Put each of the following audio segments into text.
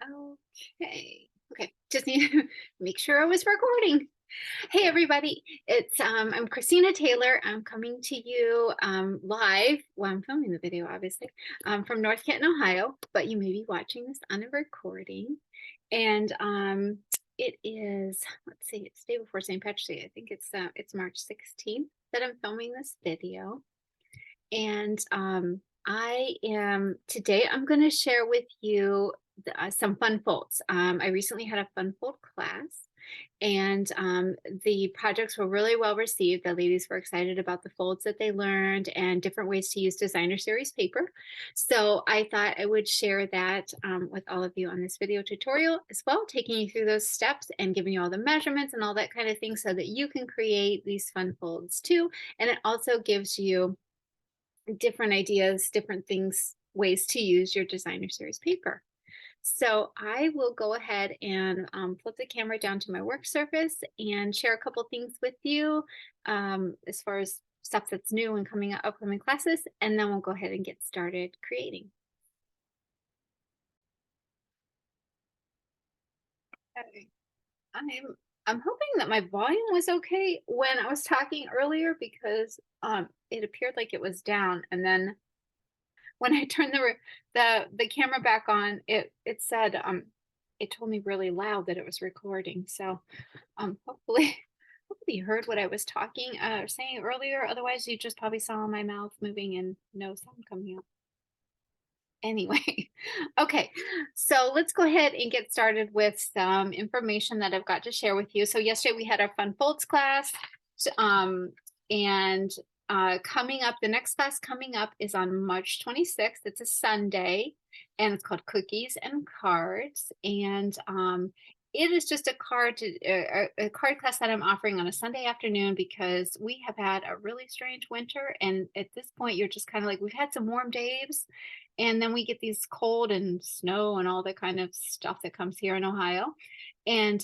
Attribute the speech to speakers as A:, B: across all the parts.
A: Okay. Just need to make sure I was recording. Hey everybody, I'm Christina Taylor. I'm coming to you live. Well, I'm filming the video, obviously, from North Canton, Ohio. But you may be watching this on a recording, and it is. Let's see, it's day before St. Patrick's Day. I think it's March 16th that I'm filming this video, and I am today. I'm going to share with you some fun folds. I recently had a fun fold class, and the projects were really well received. The ladies were excited about the folds that they learned and different ways to use designer series paper. So I thought I would share that with all of you on this video tutorial as well, taking you through those steps and giving you all the measurements and all that kind of thing so that you can create these fun folds too. And it also gives you different ideas, different things, ways to use your designer series paper. So I will go ahead and flip the camera down to my work surface and share a couple things with you as far as stuff that's new and coming up, upcoming classes, and then we'll go ahead and get started creating. Okay. I'm hoping that my volume was okay when I was talking earlier because it appeared like it was down, and then when I turned the camera back on, it said it told me really loud that it was recording. So hopefully hopefully you heard what I was talking saying earlier. Otherwise you just probably saw my mouth moving and no sound coming out. Anyway, okay, so let's go ahead and get started with some information that I've got to share with you. So yesterday we had our fun folds class, and coming up, the next class coming up is on March 26th. It's a Sunday, and it's called Cookies and Cards. And it is just a card class that I'm offering on a Sunday afternoon because we have had a really strange winter. And at this point, you're just kind of like, we've had some warm days, and then we get these cold and snow and all the kind of stuff that comes here in Ohio. And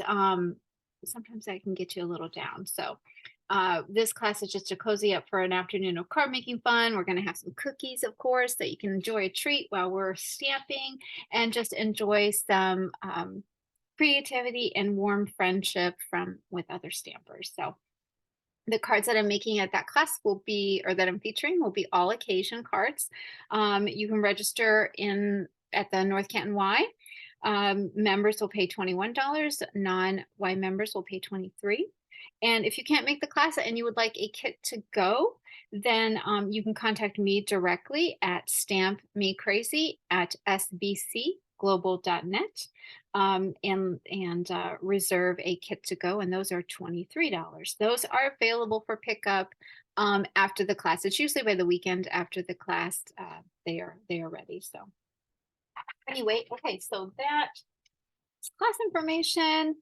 A: sometimes that can get you a little down. So this class is just to cozy up for an afternoon of card making fun. We're going to have some cookies, of course, that you can enjoy a treat while we're stamping and just enjoy some creativity and warm friendship from with other stampers. So the cards that I'm making at that class will be, or that I'm featuring, will be all occasion cards. You can register at the North Canton Y. Members will pay $21. Non-Y members will pay $23. And if you can't make the class and you would like a kit to go, then you can contact me directly at stampmecrazy@sbcglobal.net and reserve a kit to go, and those are $23. Those are available for pickup after the class. It's usually by the weekend after the class. They are ready. So anyway, okay, so that's class information.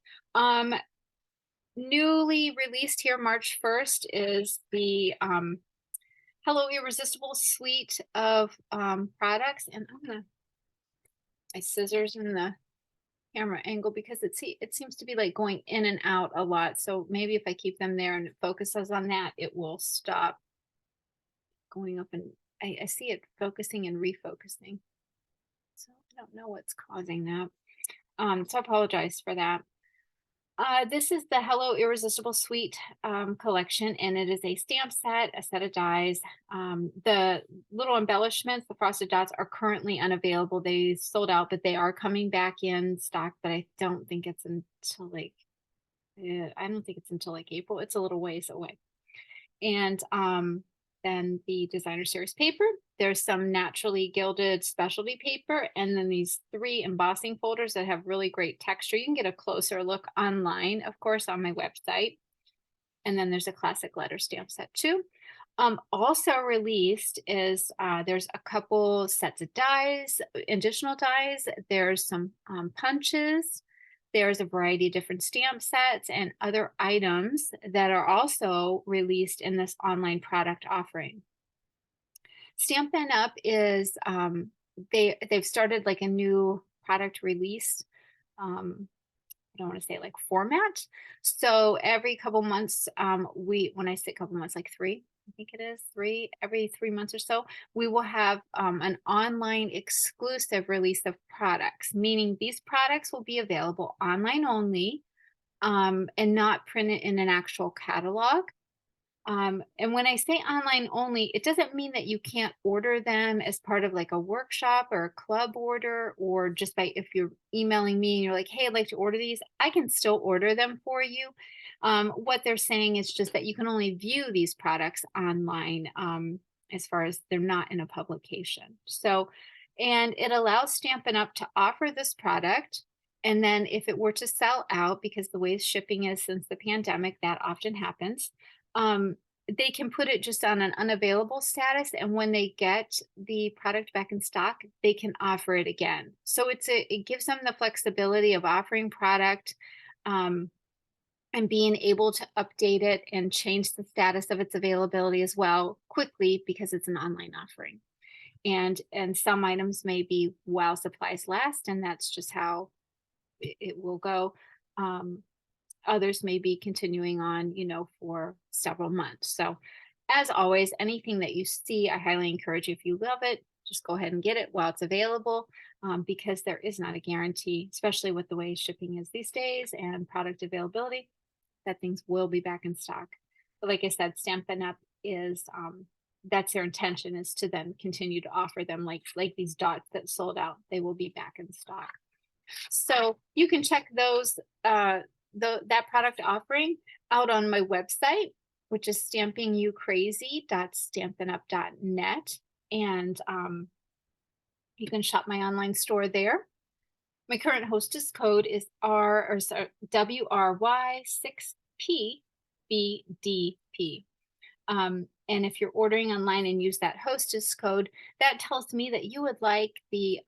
A: Newly released here March 1st is the Hello Irresistible suite of products, and I'm gonna my scissors in the camera angle because it seems to be like going in and out a lot. So maybe if I keep them there and it focuses on that, it will stop going up, and I see it focusing and refocusing. So I don't know what's causing that. So I apologize for that. This is the Hello Irresistible Suite collection, and it is a stamp set, a set of dies. The little embellishments, the frosted dots, are currently unavailable. They sold out, but they are coming back in stock. But I don't think it's until like April. It's a little ways away. And then the designer series paper. There's some naturally gilded specialty paper, and then these 3 embossing folders that have really great texture. You can get a closer look online, of course, on my website. And then there's a classic letter stamp set too. Also released is there's a couple sets of dies, additional dies. There's some punches. There's a variety of different stamp sets and other items that are also released in this online product offering. Stampin' Up is they've started like a new product release. I don't want to say like format. So every couple months, when I say couple months, like 3, I think it is every 3 months or so, we will have an online exclusive release of products, meaning these products will be available online only, and not printed in an actual catalog. And when I say online only, it doesn't mean that you can't order them as part of like a workshop or a club order, or just by if you're emailing me and you're like, hey, I'd like to order these, I can still order them for you. What they're saying is just that you can only view these products online, as far as they're not in a publication. So, and it allows Stampin' Up! To offer this product. And then if it were to sell out, because the way shipping is since the pandemic, that often happens, um, they can put it just on an unavailable status, and when they get the product back in stock, they can offer it again. So it gives them the flexibility of offering product, um, and being able to update it and change the status of its availability as well quickly, because it's an online offering. And some items may be while supplies last, and that's just how it will go. Um, Others may be continuing on, for several months. So, as always, anything that you see, I highly encourage you, if you love it, just go ahead and get it while it's available, because there is not a guarantee, especially with the way shipping is these days and product availability, that things will be back in stock. But like I said, Stampin' Up! Is that's their intention, is to then continue to offer them like these dots that sold out. They will be back in stock. So you can check those that product offering out on my website, which is stampingyoucrazy.stampinup.net. And you can shop my online store there. My current hostess code is WRY6PBDP. And if you're ordering online and use that hostess code, that tells me that you would like the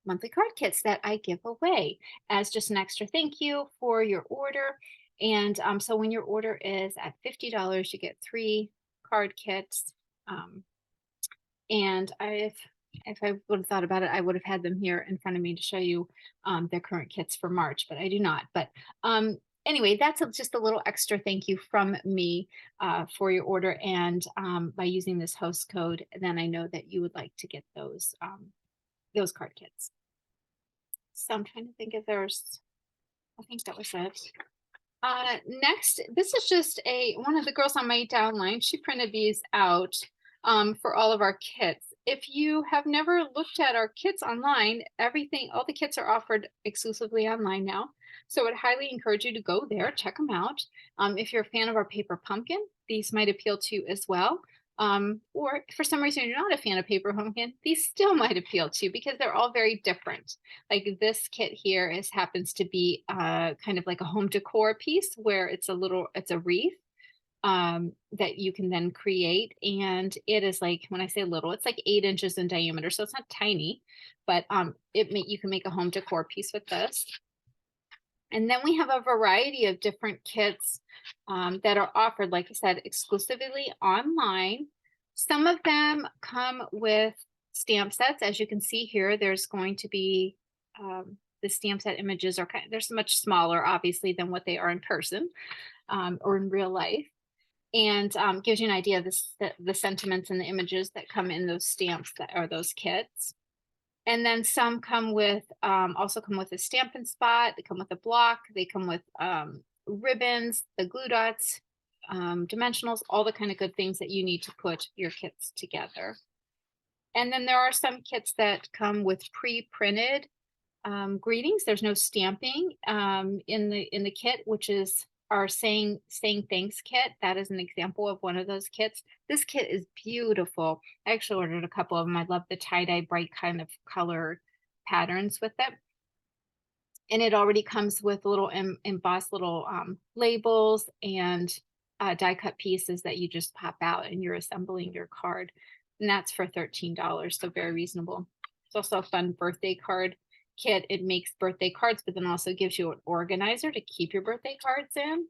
A: monthly card kits that I give away as just an extra thank you for your order. And so when your order is at $50, you get 3 card kits. And if I would have thought about it, I would have had them here in front of me to show you their current kits for March, but I do not. But anyway, that's just a little extra thank you from me for your order. And by using this host code, then I know that you would like to get those card kits. So I'm trying to think if there's, I think that was it. Next, this is just one of the girls on my downline. She printed these out for all of our kits. If you have never looked at our kits online, all the kits are offered exclusively online now. So I would highly encourage you to go there, check them out. If you're a fan of our paper pumpkin, these might appeal to you as well. Or if for some reason you're not a fan of paper pumpkin, these still might appeal to you because they're all very different. Like this kit here happens to be kind of like a home decor piece where it's a wreath that you can then create. And it is like, when I say little, it's like 8 inches in diameter. So it's not tiny, but you can make a home decor piece with this. And then we have a variety of different kits that are offered, like I said, exclusively online. Some of them come with stamp sets. As you can see here, there's going to be the stamp set images they're so much smaller, obviously, than what they are in person or in real life. And gives you an idea of the sentiments and the images that come in those stamps that are those kits. And then some also come with a Stampin' Spot. They come with a block. They come with ribbons, the glue dots, dimensionals, all the kind of good things that you need to put your kits together. And then there are some kits that come with pre-printed greetings. There's no stamping in the kit, which is our saying thanks kit. That is an example of one of those kits. This kit is beautiful. I actually ordered a couple of them. I love the tie-dye bright kind of color patterns with it. And it already comes with little embossed little labels and die cut pieces that you just pop out and you're assembling your card. And that's for $13, so very reasonable. It's also a fun birthday card kit. It makes birthday cards, but then also gives you an organizer to keep your birthday cards in.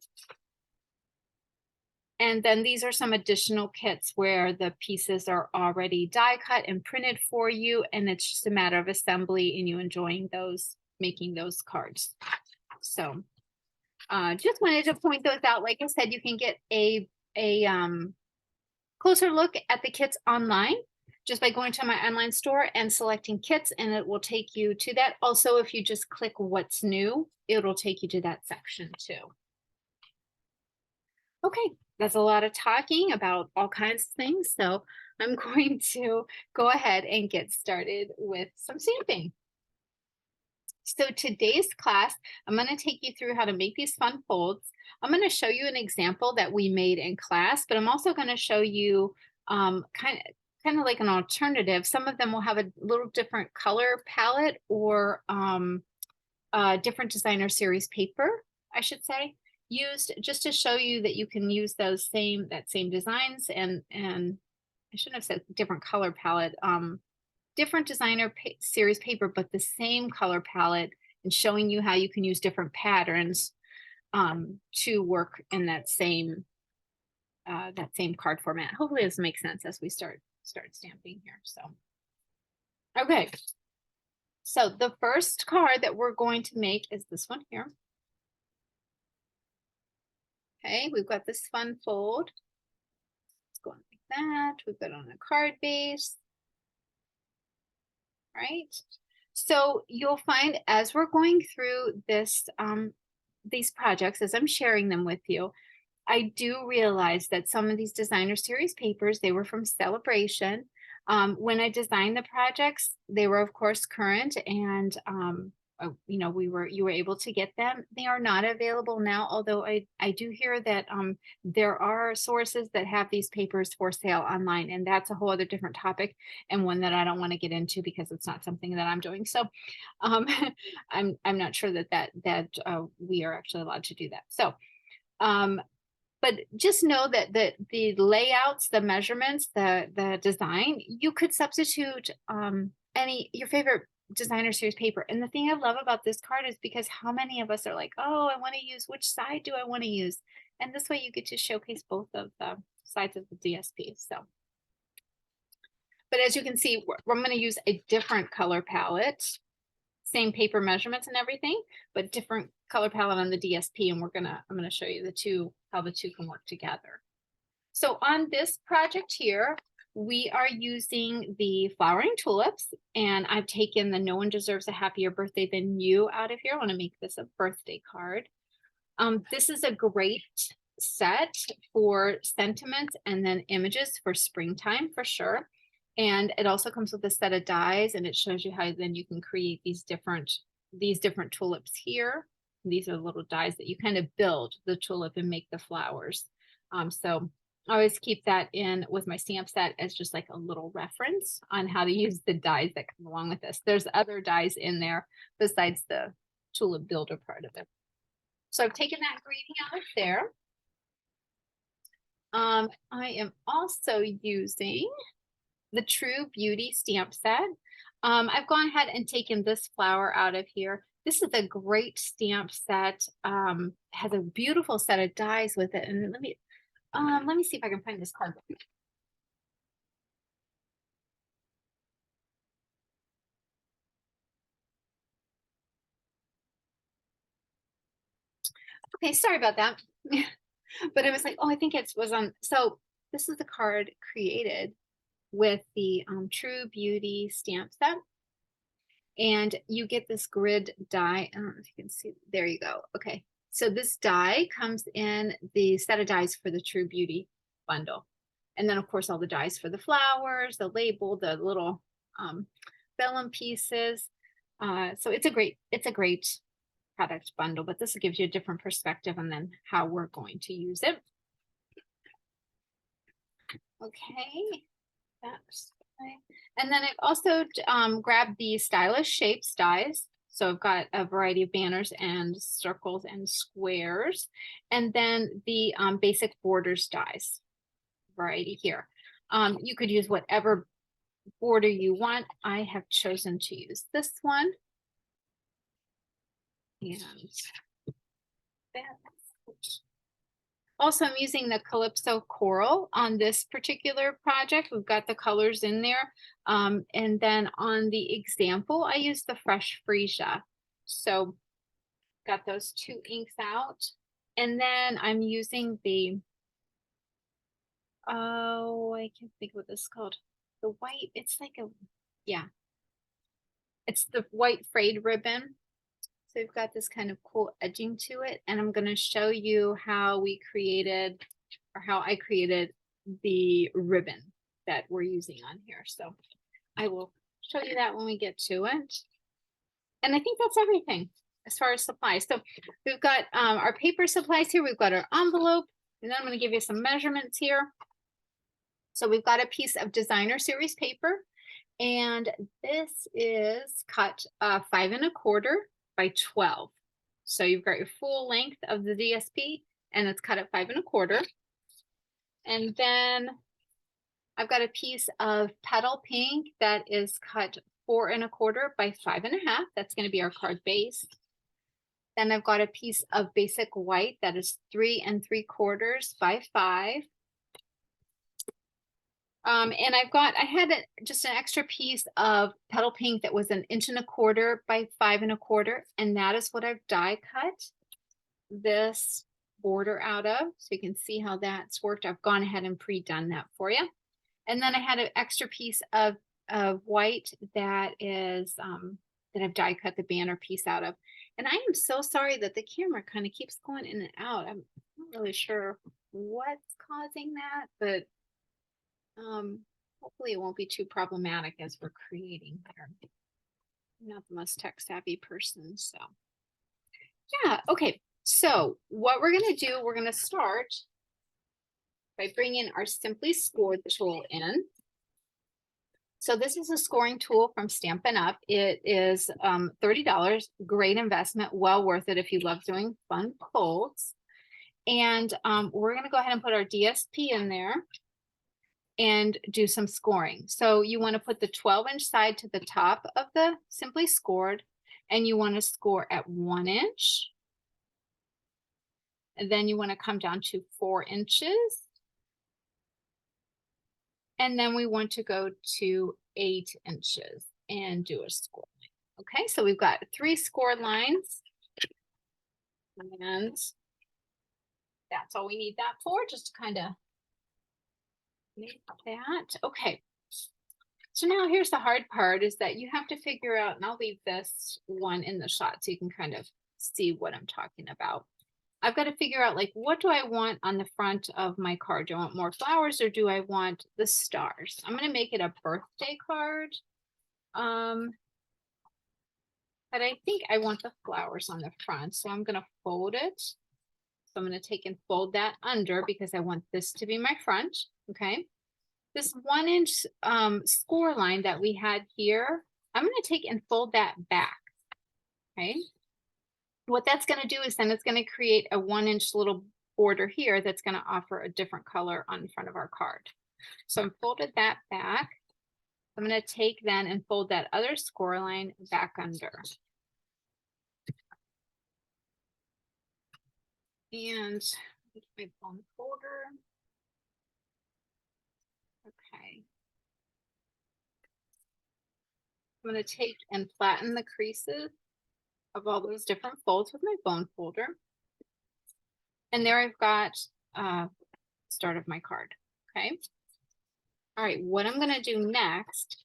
A: And then these are some additional kits where the pieces are already die cut and printed for you, and it's just a matter of assembly and you enjoying making those cards. So just wanted to point those out. Like I said, you can get a closer look at the kits online just by going to my online store and selecting kits, and it will take you to that. Also, if you just click what's new, it'll take you to that section too. Okay, that's a lot of talking about all kinds of things. So I'm going to go ahead and get started with some stamping. So today's class, I'm going to take you through how to make these fun folds. I'm going to show you an example that we made in class, but I'm also going to show you kind of like an alternative. Some of them will have a little different color palette or different designer series paper, I should say, used just to show you that you can use those same designs and I shouldn't have said different color palette, different designer series paper, but the same color palette, and showing you how you can use different patterns to work in that same card format. Hopefully this makes sense as we start stamping here. So, okay. So the first card that we're going to make is this one here. Okay, we've got this fun fold. It's going like that. We've got it on a card base. Right? So you'll find as we're going through this, these projects, as I'm sharing them with you, I do realize that some of these designer series papers, they were from Celebration. When I designed the projects, they were of course current, and you know, you were able to get them. They are not available now, although I do hear that there are sources that have these papers for sale online, and that's a whole other different topic, and one that I don't want to get into because it's not something that I'm doing. So um, I'm not sure that we are actually allowed to do that. So but just know that the layouts, the measurements, the design, you could substitute your favorite designer series paper. And the thing I love about this card is because how many of us are like, oh, I want to use, which side do I want to use? And this way you get to showcase both of the sides of the DSP. So, but as you can see, I'm going to use a different color palette, same paper measurements and everything, but different color palette on the DSP. And I'm gonna show you how the two can work together. So on this project here, we are using the flowering tulips, and I've taken the No One Deserves a Happier Birthday Than You out of here. I want to make this a birthday card. This is a great set for sentiments and then images for springtime for sure. And it also comes with a set of dies, and it shows you how then you can create these different tulips here. These are little dies that you kind of build the tulip and make the flowers. So I always keep that in with my stamp set as just like a little reference on how to use the dies that come along with this. There's other dies in there besides the tulip builder part of it. So I've taken that greeting out of there. I am also using the True Beauty stamp set. I've gone ahead and taken this flower out of here. This is a great stamp set. Has a beautiful set of dies with it. And let me see if I can find this card. Okay, sorry about that. But it was like, oh, I think it was on. So this is the card created with the True Beauty stamp set. And you get this grid die. I don't know if you can see. There you go. Okay. So this die comes in the set of dies for the True Beauty bundle. And then of course all the dies for the flowers, the label, the little vellum pieces. So it's a great product bundle, but this gives you a different perspective and then how we're going to use it. Okay. That's okay. And then I've also grabbed the Stylish Shapes dies. So I've got a variety of banners and circles and squares. And then the basic borders dies variety here. You could use whatever border you want. I have chosen to use this one. And that's also, I'm using the Calypso Coral on this particular project. We've got the colors in there. And then on the example, I used the Fresh Freesia. So got those two inks out. And then I'm using the Oh, I can't think what this is called. The white, it's like a, yeah, it's the white frayed ribbon. So we've got this kind of cool edging to it. And I'm going to show you how we created, or how I created the ribbon that we're using on here. So I will show you that when we get to it. And I think that's everything as far as supplies. So we've got our paper supplies here. We've got our envelope, and then I'm going to give you some measurements here. So we've got a piece of designer series paper, and this is cut 5 1/4 by 12. So you've got your full length of the DSP, and it's cut at 5 1/4. And then I've got a piece of petal pink that is cut 4 1/4 by 5 1/2. That's going to be our card base. Then I've got a piece of basic white that is 3 3/4 by 5. And I had just an extra piece of petal pink that was 1 1/4 by 5 1/4. And that is what I've die cut this border out of. So you can see how that's worked. I've gone ahead and pre-done that for you. And then I had an extra piece of white that is, that I've die cut the banner piece out of. And I am so sorry that the camera kind of keeps going in and out. I'm not really sure what's causing that, but hopefully it won't be too problematic as we're creating here. I'm not the most tech savvy person, so yeah. Okay, so what we're gonna do, we're gonna start by bringing our Simply Scored tool in. So this is a scoring tool from Stampin' Up. It is $30, great investment, well worth it if you love doing fun folds. And we're gonna go ahead and put our DSP in there and do some scoring. So you want to put the 12-inch side to the top of the Simply Scored, and you want to score at 1 inch. And then you want to come down to 4 inches. And then we want to go to 8 inches and do a score line. Okay, so we've got 3 score lines. And that's all we need that for, just to kind of make that. Okay. So now here's the hard part, is that you have to figure out, and I'll leave this one in the shot so you can kind of see what I'm talking about. I've got to figure out, like, what do I want on the front of my card? Do I want more flowers, or do I want the stars? I'm going to make it a birthday card. But I think I want the flowers on the front. So I'm going to fold it. So I'm going to take and fold that under, because I want this to be my front. Okay. This 1 inch score line that we had here, I'm going to take and fold that back. Okay. What that's going to do is then it's going to create a 1 inch little border here that's going to offer a different color on the front of our card. So I'm folded that back. I'm going to take then and fold that other score line back under. And my bone folder. Okay. I'm going to take and flatten the creases of all those different folds with my bone folder. And there I've got start of my card. Okay. All right, what I'm going to do next,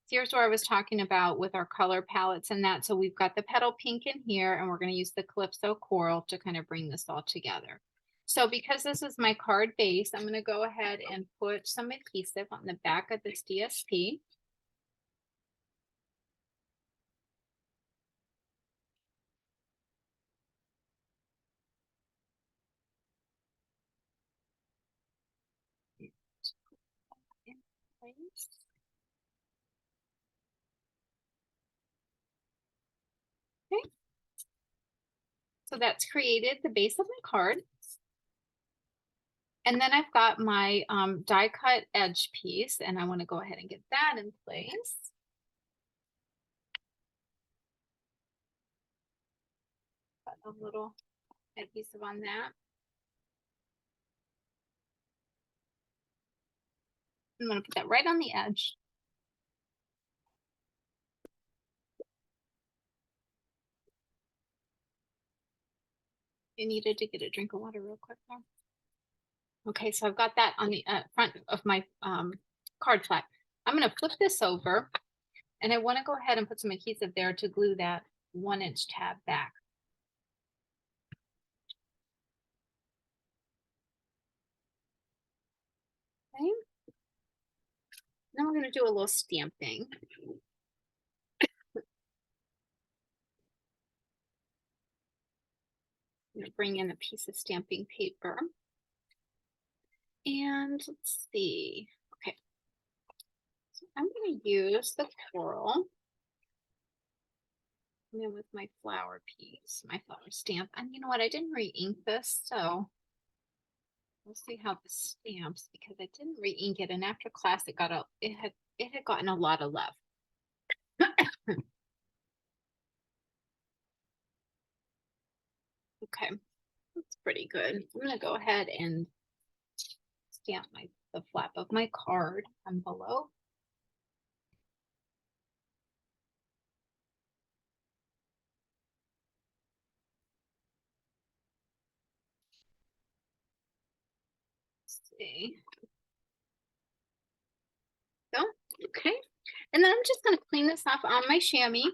A: here's where I was talking about with our color palettes and that. So we've got the petal pink in here, and we're going to use the Calypso Coral to kind of bring this all together. So because this is my card base, I'm going to go ahead and put some adhesive on the back of this DSP. Okay. So that's created the base of my card. And then I've got my die cut edge piece, and I want to go ahead and get that in place. Got a little adhesive on that. I'm going to put that right on the edge. You needed to get a drink of water real quick there. Okay, so I've got that on the front of my card flap. I'm going to flip this over, and I want to go ahead and put some adhesive there to glue that 1-inch tab back. Okay. Now we're going to do a little stamping. I'm going to bring in a piece of stamping paper. And let's see. Okay. So I'm going to use the coral. And then with my flower piece, my flower stamp. And you know what? I didn't re-ink this, so we'll see how this stamps because I didn't re-ink it. And after class, it had gotten a lot of love. Okay, that's pretty good. I'm gonna go ahead and stamp the flap of my card envelope. Let's see. So, okay. And then I'm just gonna clean this off on my chamois.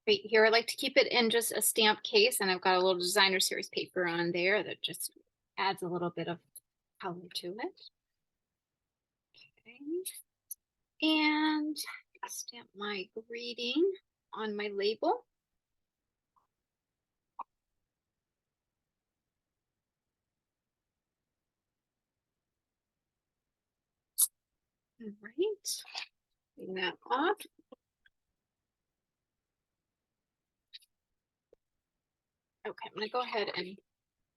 A: Right here, I like to keep it in just a stamp case, and I've got a little designer series paper on there that just adds a little bit of color to it. Okay. And stamp my greeting on my label. All right, clean that off. Okay, I'm gonna go ahead and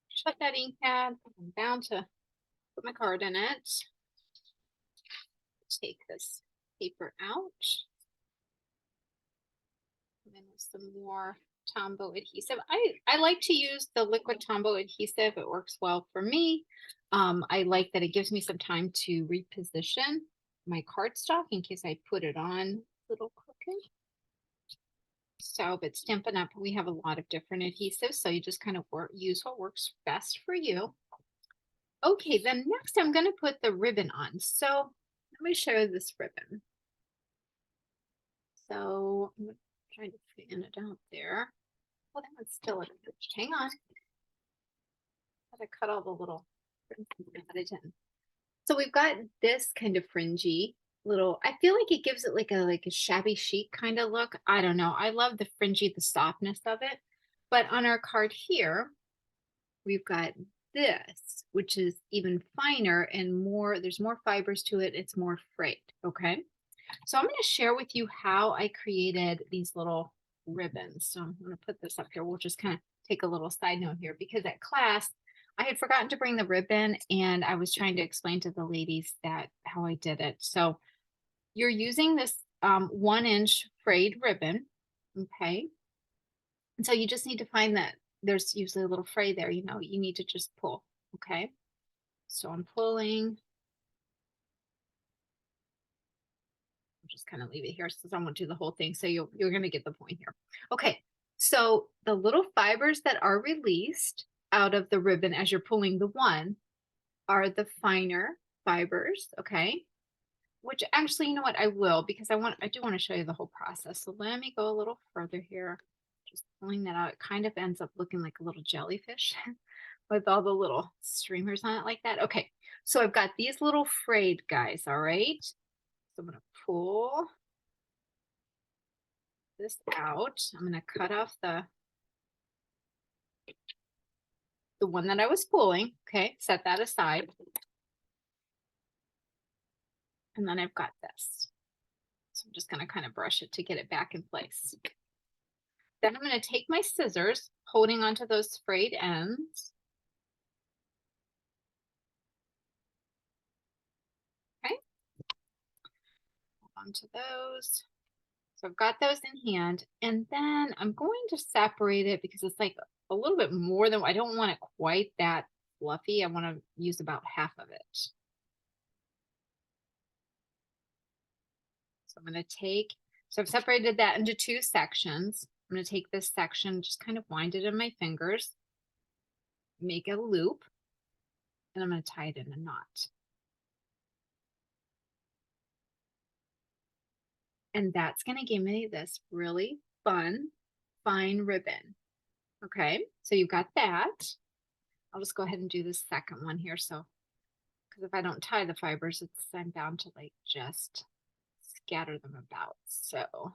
A: shut that ink pad. I'm down to put my card in it. Take this paper out. And then with some more Tombow adhesive. I like to use the liquid Tombow adhesive. It works well for me. I like that it gives me some time to reposition my cardstock in case I put it on a little crooked. So, but Stampin' Up, we have a lot of different adhesives, so you just kind of use what works best for you. Okay, then next I'm going to put the ribbon on. So let me show this ribbon. So I'm trying to fan it out there. Well, that one's still attached. Hang on. Gotta cut all the little fringes in. So we've got this kind of fringy little, I feel like it gives it like a shabby chic kind of look. I don't know. I love the fringy, the softness of it. But on our card here, we've got this, which is even finer and more, there's more fibers to it. It's more frayed. Okay. So I'm going to share with you how I created these little ribbons. So I'm going to put this up here. We'll just kind of take a little side note here because at class, I had forgotten to bring the ribbon and I was trying to explain to the ladies that how I did it. So you're using this 1-inch frayed ribbon. Okay. And so you just need to find that there's usually a little fray there, you need to just pull. Okay. So I'm pulling. Just kind of leave it here since I won't do the whole thing. So you're going to get the point here. Okay. So the little fibers that are released out of the ribbon as you're pulling the one are the finer fibers. Okay. Which actually, you know what? I will because I do want to show you the whole process. So let me go a little further here. Just pulling that out. It kind of ends up looking like a little jellyfish with all the little streamers on it like that. Okay. So I've got these little frayed guys. All right. So I'm going to pull this out. I'm going to cut off the one that I was pulling. Okay, set that aside. And then I've got this. So I'm just going to kind of brush it to get it back in place. Then I'm going to take my scissors, holding onto those frayed ends. Okay. Hold onto those. So I've got those in hand. And then I'm going to separate it because it's like a little bit more than, I don't want it quite that fluffy. I want to use about half of it. So I'm going to so I've separated that into 2 sections. I'm going to take this section, just kind of wind it in my fingers, make a loop. and I'm going to tie it in a knot. And that's going to give me this really fun, fine ribbon. Okay, so you've got that. I'll just go ahead and do this second one here. So, because if I don't tie the fibers, I'm bound to like just scatter them about. So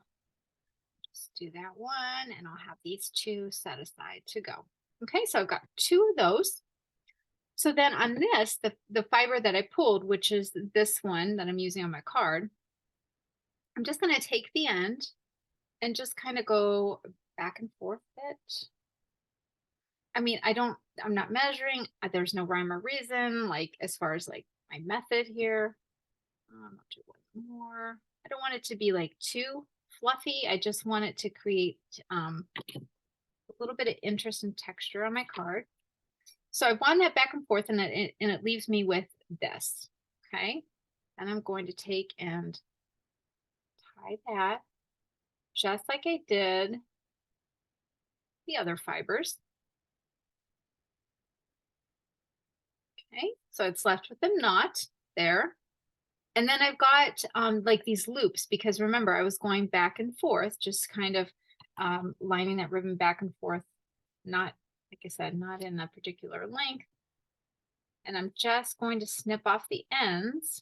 A: just do that one and I'll have these two set aside to go. Okay, so I've got two of those. So then on this, the fiber that I pulled, which is this one that I'm using on my card, I'm just going to take the end and just kind of go back and forth a bit. I mean, I'm not measuring. There's no rhyme or reason, like as far as like my method here. I'll do one more. I don't want it to be like too fluffy. I just want it to create a little bit of interest and texture on my card. So I've wound that back and forth and it leaves me with this. Okay. And I'm going to take and tie that just like I did the other fibers. Okay, so it's left with the knot there. And then I've got like these loops because remember I was going back and forth, just kind of lining that ribbon back and forth, not, like I said, not in a particular length. And I'm just going to snip off the ends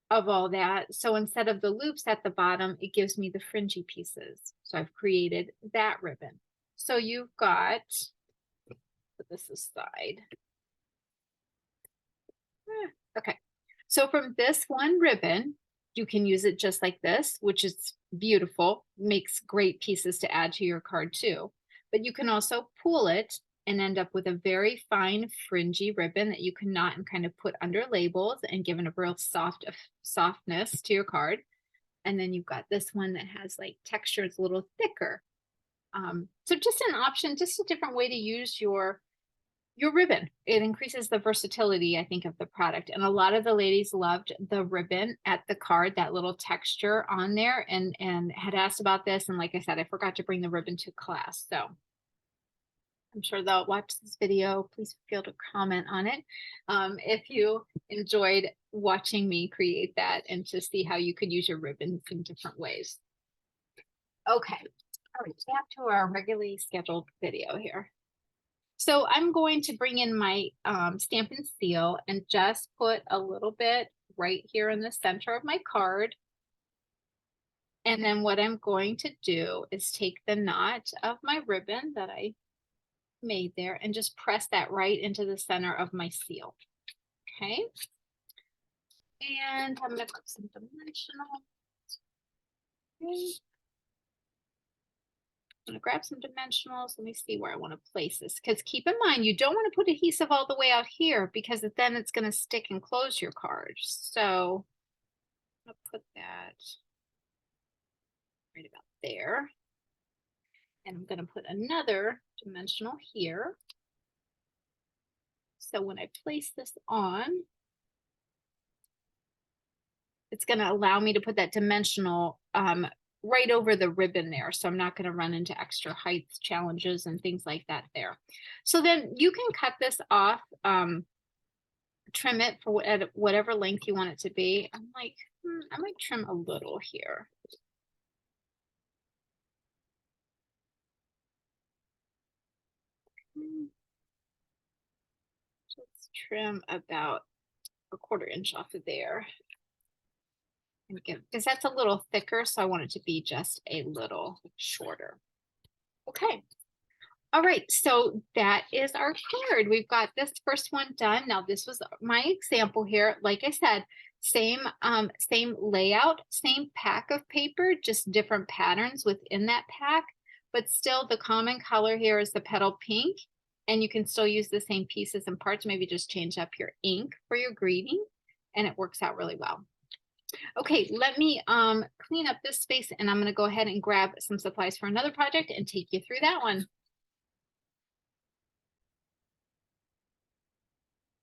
A: of all that. So instead of the loops at the bottom, it gives me the fringy pieces. So I've created that ribbon. So you've got, put this aside. Okay, so from this one ribbon, you can use it just like this, which is beautiful, makes great pieces to add to your card too. But you can also pull it and end up with a very fine fringy ribbon that you can knot and kind of put under labels and give it a real softness to your card. And then you've got this one that has like texture, it's a little thicker. So just an option, just a different way to use your ribbon. It increases the versatility, I think, of the product. And a lot of the ladies loved the ribbon at the card, that little texture on there, and had asked about this. And like I said, I forgot to bring the ribbon to class. So I'm sure they'll watch this video. Please feel to comment on it if you enjoyed watching me create that and to see how you could use your ribbons in different ways. Okay, all right, back to our regularly scheduled video here. So I'm going to bring in my Stampin' Seal and just put a little bit right here in the center of my card. And then what I'm going to do is take the knot of my ribbon that I made there and just press that right into the center of my seal. Okay. And I'm going to put some dimensional. Okay. I'm going to grab some dimensionals. Let me see where I want to place this. Because keep in mind, you don't want to put adhesive all the way out here because then it's going to stick and close your card. So I'll put that right about there. And I'm going to put another dimensional here. So when I place this on, it's going to allow me to put that dimensional right over the ribbon there. So I'm not going to run into extra height challenges and things like that there. So then you can cut this off, trim it for whatever length you want it to be. I'm like, I might trim a little here. Let's trim about a 1/4 inch off of there. Because that's a little thicker, so I want it to be just a little shorter. Okay. All right, so that is our card. We've got this first one done. Now this was my example here. Like I said, same layout, same pack of paper, just different patterns within that pack, but still the common color here is the petal pink, and you can still use the same pieces and parts, maybe just change up your ink for your greeting, and it works out really well. Okay, let me clean up this space and I'm going to go ahead and grab some supplies for another project and take you through that one.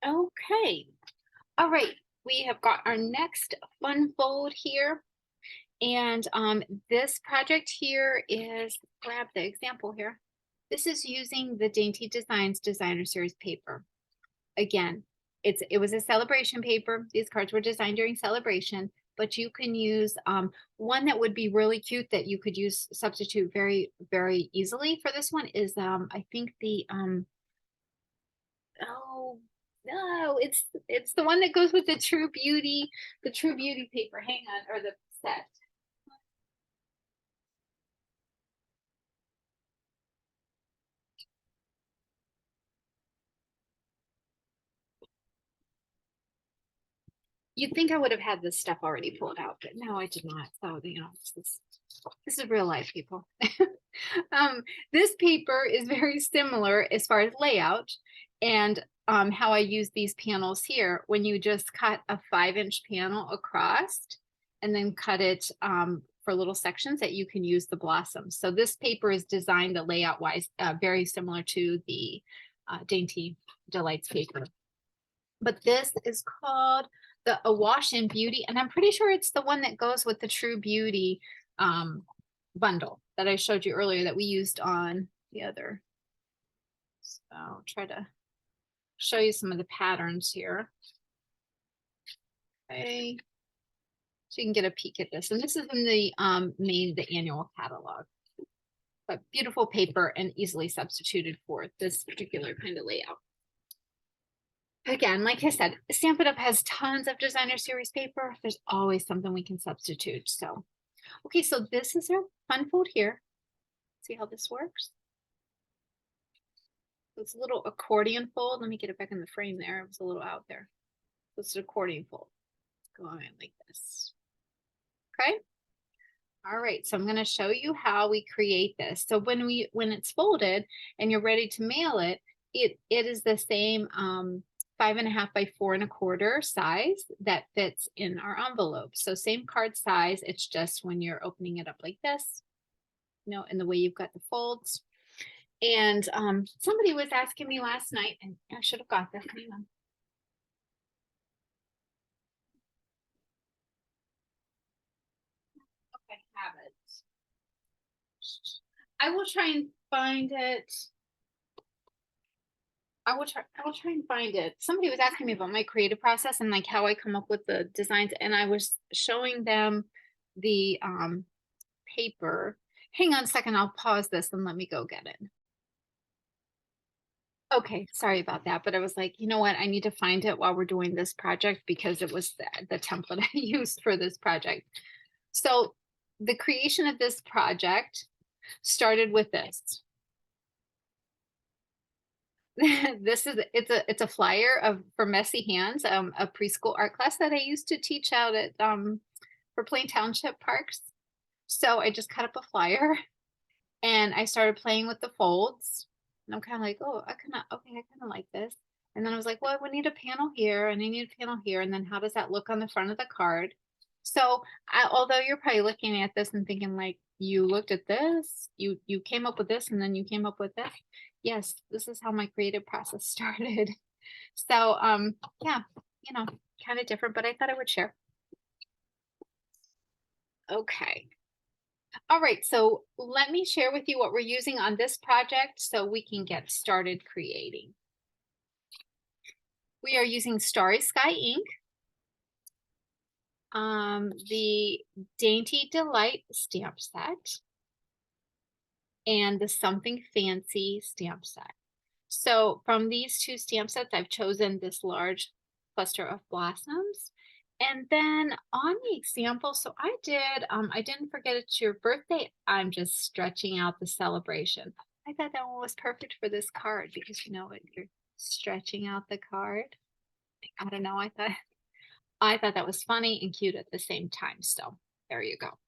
A: Okay, all right, we have got our next fun fold here. And this project here is, grab the example here. This is using the Dainty Designs Designer Series paper. again, it was a celebration paper. These cards were designed during celebration, but you can use one that would be really cute that you could use substitute very, very easily for this one is I think the oh no, it's the one that goes with the True Beauty, paper. Hang on, or the set. You'd think I would have had this stuff already pulled out, but no, I did not. So, you know, this is real life, people. This paper is very similar as far as layout and how I use these panels here. When you just cut a 5-inch panel across and then cut it for little sections that you can use the blossoms. So this paper is designed the layout wise very similar to the Dainty Delights paper. But this is called the Awash in Beauty, and I'm pretty sure it's the one that goes with the True Beauty bundle that I showed you earlier that we used on the other. So I'll try to show you some of the patterns here. Okay, so you can get a peek at this, and this is in the the annual catalog. But beautiful paper and easily substituted for this particular kind of layout. Again, like I said, Stampin' Up! Has tons of designer series paper. There's always something we can substitute. So, okay, so this is our fun fold here. See how this works? It's a little accordion fold. Let me get it back in the frame there. It was a little out there. So it's an accordion fold. Go on like this. Okay. All right, so I'm going to show you how we create this. So when it's folded and you're ready to mail it, it is the same 5.5 by 4 1/4 size that fits in our envelope. So same card size. It's just when you're opening it up like this, you know, and the way you've got the folds. And somebody was asking me last night, and I should have got this. Hang on. Okay, have it. I will try and find it. I will try and find it. Somebody was asking me about my creative process and like how I come up with the designs, and I was showing them the paper. Hang on a second, I'll pause this and let me go get it. Okay, sorry about that, but I was like, you know what? I need to find it while we're doing this project because it was the template I used for this project. So the creation of this project started with this. It's a flyer for Messy Hands, a preschool art class that I used to teach out at for Plain Township Parks. So I just cut up a flyer and I started playing with the folds. And I'm kind of like, oh, I kind of like this. And then I was like, well, I would need a panel here and I need a panel here. And then how does that look on the front of the card? So although you're probably looking at this and thinking like, you looked at this, you came up with this, and then you came up with this. Yes, this is how my creative process started. So yeah, you know, kind of different, but I thought I would share. Okay. All right, so let me share with you what we're using on this project so we can get started creating. We are using Starry Sky ink, the Dainty Delight stamp set, and the Something Fancy stamp set. So from these two stamp sets, I've chosen this large cluster of blossoms. And then on the example, so I didn't forget it's your birthday. I'm just stretching out the celebration. I thought that one was perfect for this card because you know what, you're stretching out the card. I don't know, I thought that was funny and cute at the same time. So there you go.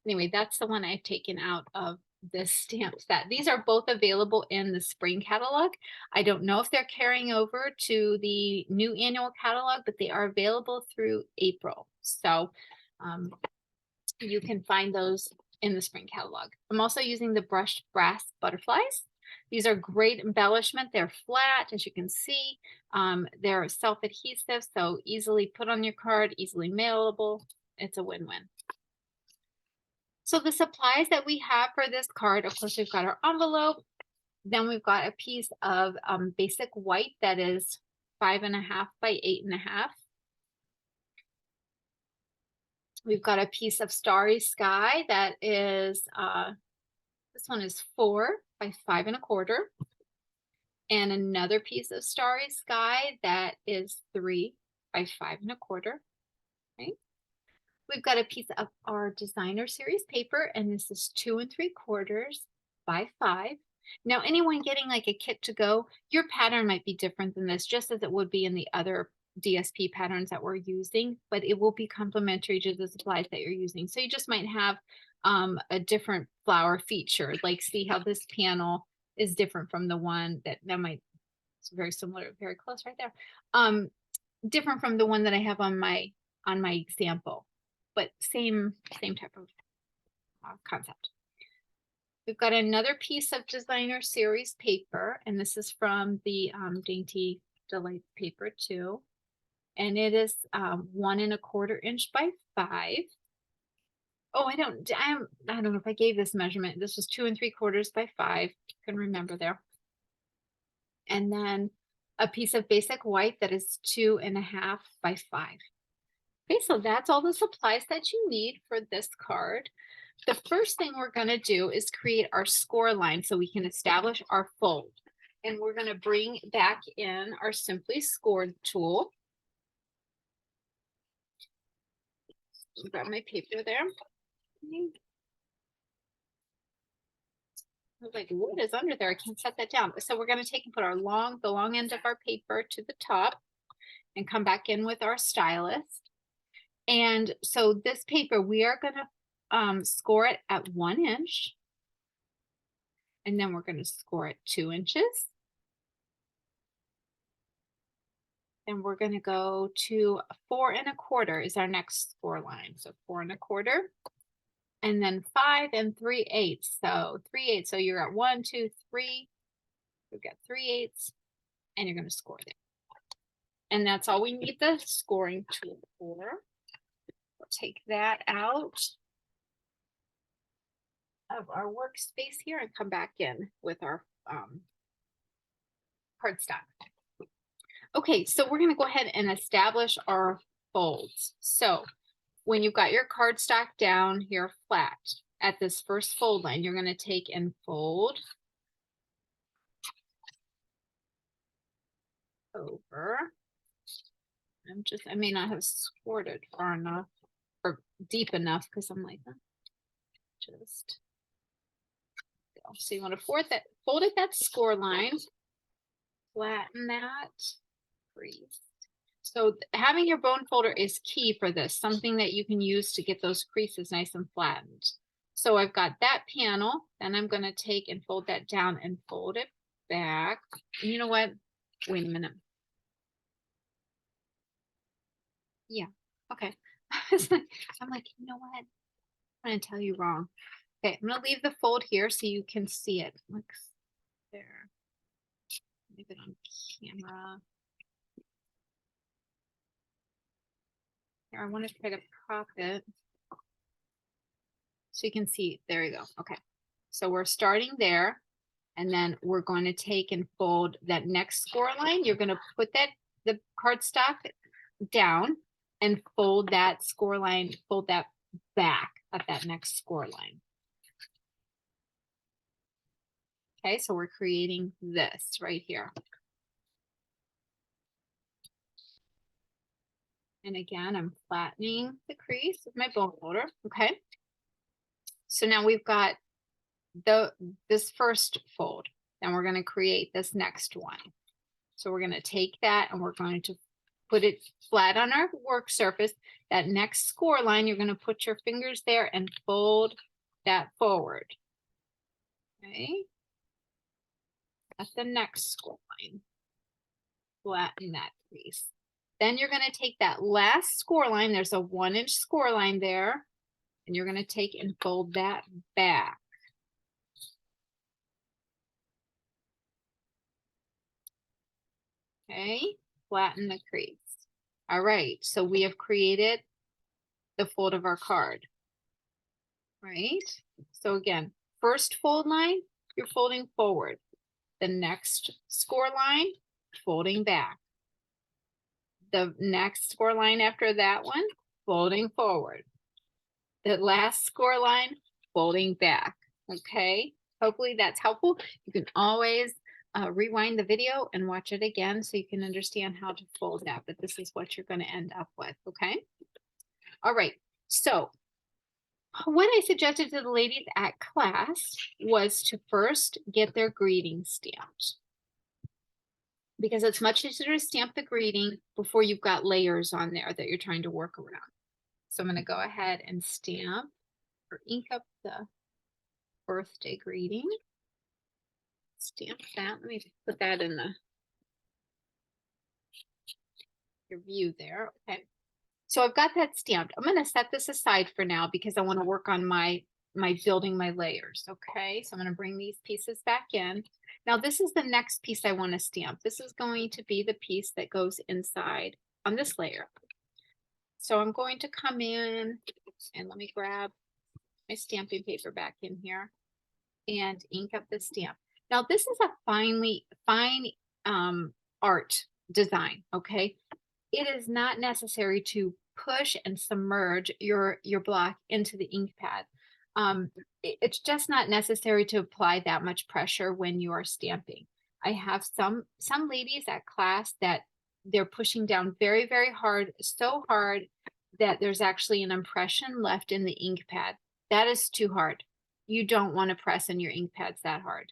A: Anyway, that's the one I've taken out of this stamp set. These are both available in the spring catalog. I don't know if they're carrying over to the new annual catalog, but they are available through April. So you can find those in the spring catalog. I'm also using the brushed brass butterflies. These are great embellishment. They're flat, as you can see. They're self-adhesive, so easily put on your card, easily mailable. It's a win-win. So the supplies that we have for this card, of course, we've got our envelope. Then we've got a piece of basic white that is 5.5 by 8.5. We've got a piece of starry sky that is, this one is 4 by 5.25. And another piece of starry sky that is 3 by 5.25. Right? We've got a piece of our designer series paper, and this is 2 3/4 by 5. Now, anyone getting like a kit to go, your pattern might be different than this, just as it would be in the other DSP patterns that we're using, but it will be complementary to the supplies that you're using. So you just might have a different flower feature, like see how this panel is different from the one that might, it's very similar, very close right there. Different from the one that I have on my example, but same type of concept. We've got another piece of designer series paper, and this is from the Dainty Delight paper too. And it is 1 1/4 inch by 5. Oh, I don't know if I gave this measurement. This was 2 3/4 by 5. Can remember there. And then a piece of basic white that is 2.5 by 5. Okay, so that's all the supplies that you need for this card. The first thing we're going to do is create our score line so we can establish our fold. And we're going to bring back in our Simply Scored tool. Grab my paper there. I was like, what is under there? I can't set that down. So we're going to take and put the long end of our paper to the top and come back in with our stylus. And so this paper, we are going to score it at 1 inch. And then we're going to score it 2 inches. And we're going to go to 4 1/4 is our next score line. So 4 1/4. And then 5 3/8. So 3/8. So you're at 1, 2, 3. You've got 3/8, and you're going to score there. And that's all we need the scoring tool for. We'll take that out of our workspace here and come back in with our cardstock. Okay, so we're going to go ahead and establish our folds. So when you've got your cardstock down here flat at this first fold line, you're going to take and fold over. I may not have scored it far enough or deep enough because I'm like, just. So you want to fold it that score line, flatten that crease. So having your bone folder is key for this, something that you can use to get those creases nice and flattened. So I've got that panel, then I'm going to take and fold that down and fold it back. And you know what? Wait a minute. Yeah, okay. I'm like, you know what? I'm going to tell you wrong. Okay, I'm going to leave the fold here so you can see it. Looks there. Leave it on camera. Here, I want to try to crop it so you can see. There you go. Okay, so we're starting there, and then we're going to take and fold that next score line. You're going to put the cardstock down and fold that score line, fold that back at that next score line. Okay, so we're creating this right here. And again, I'm flattening the crease with my bone folder. Okay. So now we've got this first fold. Then we're going to create this next one. So we're going to take that and we're going to put it flat on our work surface. That next score line, you're going to put your fingers there and fold that forward. Okay. That's the next score line. Flatten that crease. Then you're going to take that last score line. There's a 1 inch score line there. And you're going to take and fold that back. Okay, flatten the crease. All right, so we have created the fold of our card. Right? So again, first fold line, you're folding forward. The next score line, folding back. The next score line after that one, folding forward. The last score line, folding back. Okay, hopefully that's helpful. You can always rewind the video and watch it again so you can understand how to fold that, but this is what you're going to end up with. Okay. All right. So what I suggested to the ladies at class was to first get their greeting stamped, because it's much easier to stamp the greeting before you've got layers on there that you're trying to work around. So I'm going to go ahead and stamp or ink up the birthday greeting. Stamp that. Let me put that in your view there. Okay. So I've got that stamped. I'm going to set this aside for now because I want to work on my building my layers. Okay. So I'm going to bring these pieces back in. Now this is the next piece I want to stamp. This is going to be the piece that goes inside on this layer. So I'm going to come in and let me grab my stamping paper back in here and ink up the stamp. Now this is a fine art design. Okay. It is not necessary to push and submerge your block into the ink pad. It's just not necessary to apply that much pressure when you are stamping. I have some ladies at class that they're pushing down very, very hard, so hard that there's actually an impression left in the ink pad. That is too hard. You don't want to press in your ink pads that hard.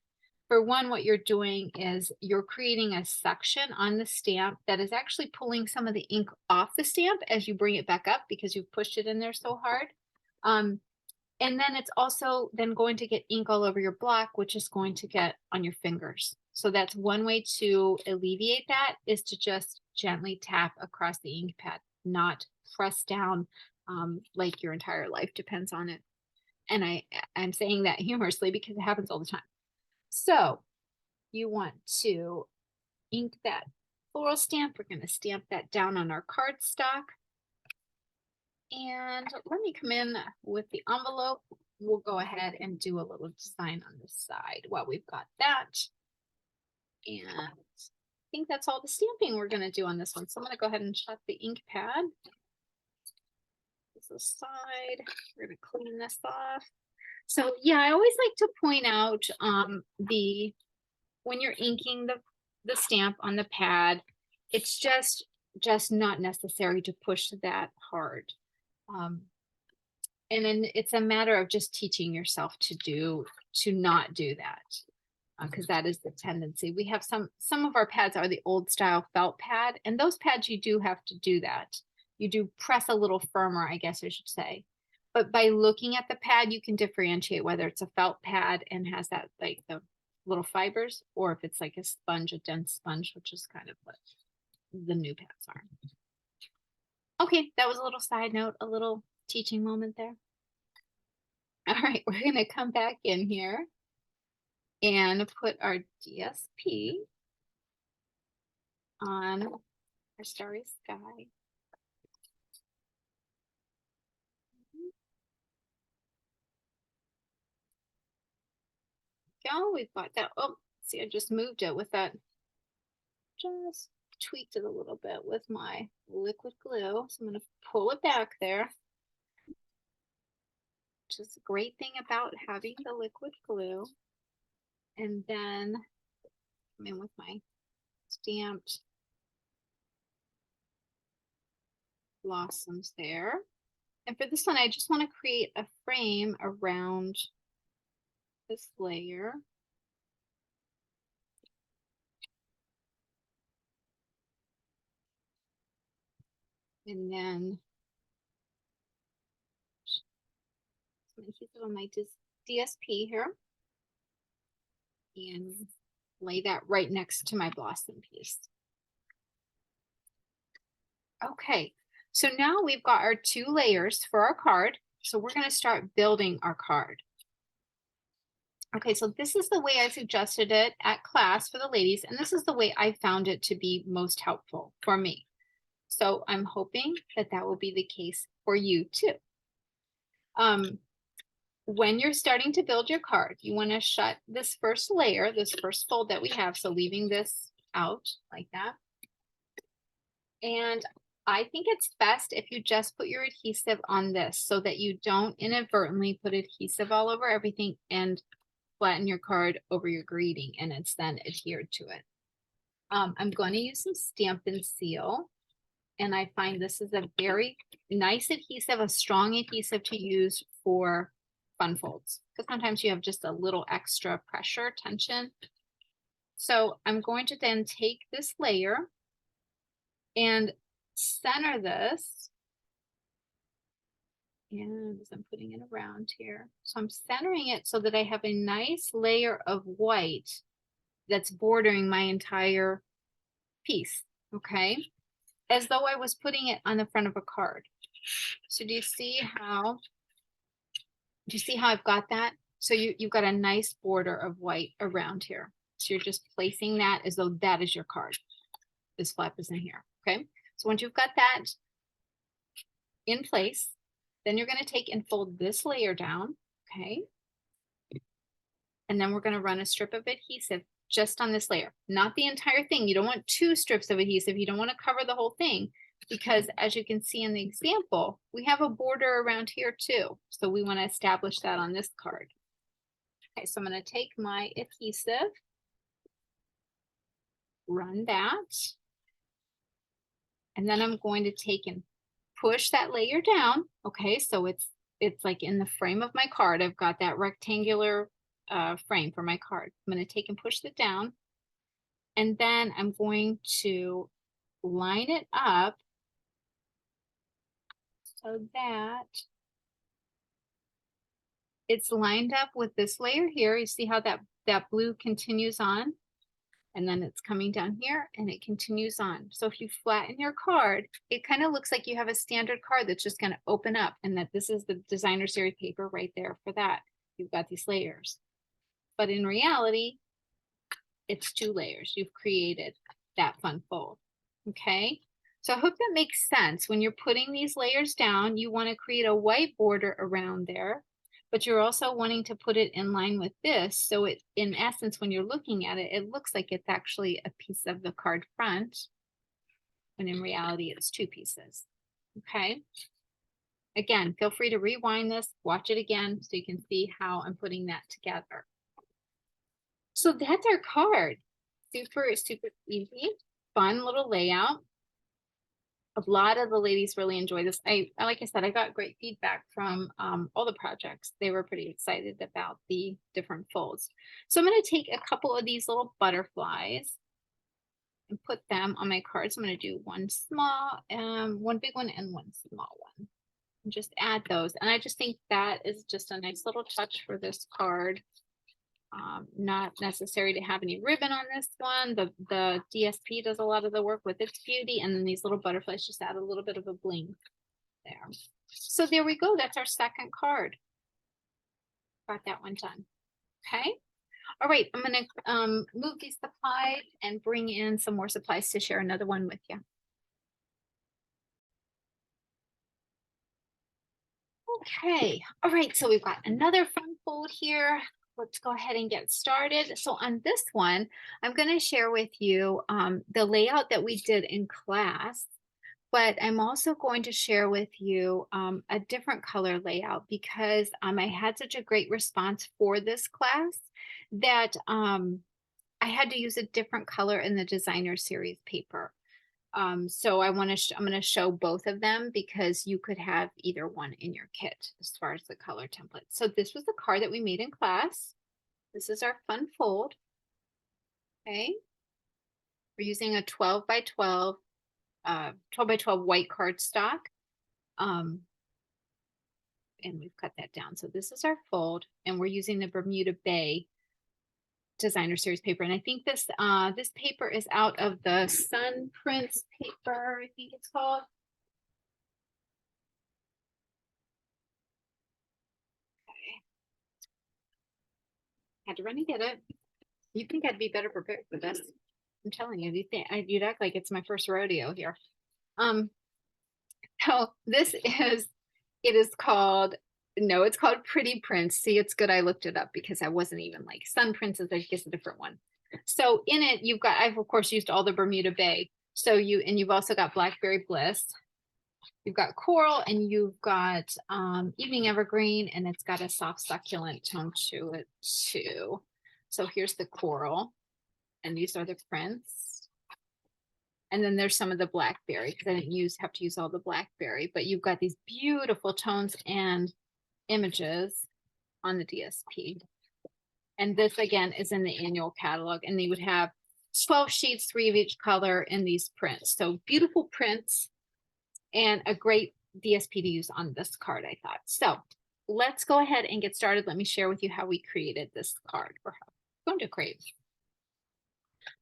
A: For one, what you're doing is you're creating a suction on the stamp that is actually pulling some of the ink off the stamp as you bring it back up because you've pushed it in there so hard. And then it's also then going to get ink all over your block, which is going to get on your fingers. So that's one way to alleviate that, is to just gently tap across the ink pad, not press down like your entire life depends on it. And I'm saying that humorously because it happens all the time. So you want to ink that floral stamp. We're going to stamp that down on our cardstock. And let me come in with the envelope. We'll go ahead and do a little design on the side while we've got that. And I think that's all the stamping we're going to do on this one. So I'm going to go ahead and shut the ink pad. This aside. We're going to clean this off. So yeah, I always like to point out when you're inking the stamp on the pad, it's just not necessary to push that hard. And then it's a matter of just teaching yourself to not do that, because that is the tendency. We have some of our pads are the old style felt pad, and those pads you do have to do that. You do press a little firmer, I guess I should say. But by looking at the pad, you can differentiate whether it's a felt pad and has that like the little fibers, or if it's like a sponge, a dense sponge, which is kind of what the new pads are. Okay, that was a little side note, a little teaching moment there. All right, we're going to come back in here and put our DSP on our starry sky. Go, we've got that. Oh, see, I just moved it with that. Just tweaked it a little bit with my liquid glue. So I'm going to pull it back there. Which is a great thing about having the liquid glue. And then come in with my stamped blossoms there. And for this one, I just want to create a frame around this layer. And then I'm going to keep it on my DSP here and lay that right next to my blossom piece. Okay, so now we've got our 2 layers for our card. So we're going to start building our card. Okay, so this is the way I suggested it at class for the ladies, and this is the way I found it to be most helpful for me. So I'm hoping that that will be the case for you too. When you're starting to build your card, you want to shut this first layer, this first fold that we have, so leaving this out like that. And I think it's best if you just put your adhesive on this so that you don't inadvertently put adhesive all over everything and flatten your card over your greeting and it's then adhered to it. I'm going to use some Stampin' Seal. And I find this is a very nice adhesive, a strong adhesive to use for fun folds. Because sometimes you have just a little extra pressure, tension. So I'm going to then take this layer and center this. And as I'm putting it around here. So I'm centering it so that I have a nice layer of white that's bordering my entire piece. Okay. As though I was putting it on the front of a card. So do you see how I've got that? So you've got a nice border of white around here. So you're just placing that as though that is your card. This flap is in here, okay? So once you've got that in place, then you're gonna take and fold this layer down, okay? And then we're gonna run a strip of adhesive just on this layer, not the entire thing. You don't want 2 strips of adhesive. You don't want to cover the whole thing because as you can see in the example, we have a border around here too. So we want to establish that on this card. Okay, so I'm going to take my adhesive, run that, and then I'm going to take and push that layer down. Okay, so it's like in the frame of my card. I've got that rectangular frame for my card. I'm going to take and push it down. And then I'm going to line it up so that it's lined up with this layer here. You see how that blue continues on? And then it's coming down here and it continues on. So if you flatten your card, it kind of looks like you have a standard card that's just going to open up and that this is the designer series paper right there for that. You've got these layers. But in reality, it's 2 layers. You've created that fun fold. Okay. So I hope that makes sense. When you're putting these layers down, you want to create a white border around there, but you're also wanting to put it in line with this. So it, in essence, when you're looking at it, it looks like it's actually a piece of the card front, when in reality, it's 2 pieces. Okay. Again, feel free to rewind this, watch it again so you can see how I'm putting that together. So that's our card. Super, super easy, fun little layout. A lot of the ladies really enjoy this. Like I said, I got great feedback from all the projects. They were pretty excited about the different folds. So I'm going to take a couple of these little butterflies and put them on my cards. I'm going to do one small, one big one and one small one. And just add those. And I just think that is just a nice little touch for this card. Not necessary to have any ribbon on this one. The DSP does a lot of the work with its beauty, and then these little butterflies just add a little bit of a bling there. So there we go. That's our second card. Got that one done. Okay. All right. I'm going to move these supplies and bring in some more supplies to share another one with you. Okay. All right. So we've got another fun fold here. Let's go ahead and get started. So on this one, I'm going to share with you the layout that we did in class, but I'm also going to share with you a different color layout because I had such a great response for this class that I had to use a different color in the designer series paper. So I'm going to show both of them because you could have either one in your kit as far as the color template. So this was the card that we made in class. This is our fun fold. Okay. We're using a 12 by 12 white cardstock. And we've cut that down. So this is our fold and we're using the Bermuda Bay designer series paper. And I think this this paper is out of the Sun Prince paper, I think it's called. Okay. Had to run and get it. You think I'd be better prepared for this? I'm telling you, you'd act like it's my first rodeo here. So this is, it's called Pretty Prince. See, it's good I looked it up because I wasn't even like Sun Prince is, I guess, a different one. So in it, I've of course used all the Bermuda Bay. So you've also got Blackberry Bliss. You've got coral and you've got evening evergreen, and it's got a soft succulent tone to it too. So here's the coral, and these are the prints. And then there's some of the blackberry, because I didn't have to use all the blackberry, but you've got these beautiful tones and images on the DSP. And this again is in the annual catalog, and they would have 12 sheets, 3 of each color in these prints. So beautiful prints and a great DSP to use on this card, I thought. So let's go ahead and get started. Let me share with you how we created this card, or how we're going to create.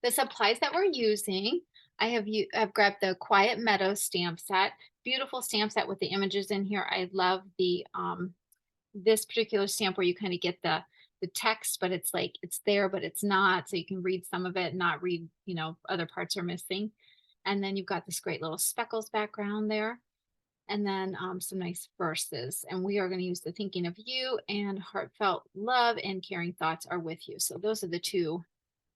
A: The supplies that we're using, I've grabbed the Quiet Meadow stamp set, beautiful stamp set with the images in here. I love the this particular stamp where you kind of get the text, but it's like it's there, but it's not. So you can read some of it and not read, other parts are missing. And then you've got this great little speckles background there. And then some nice verses. And we are going to use the Thinking of You and Heartfelt Love and Caring Thoughts Are With You. So those are the two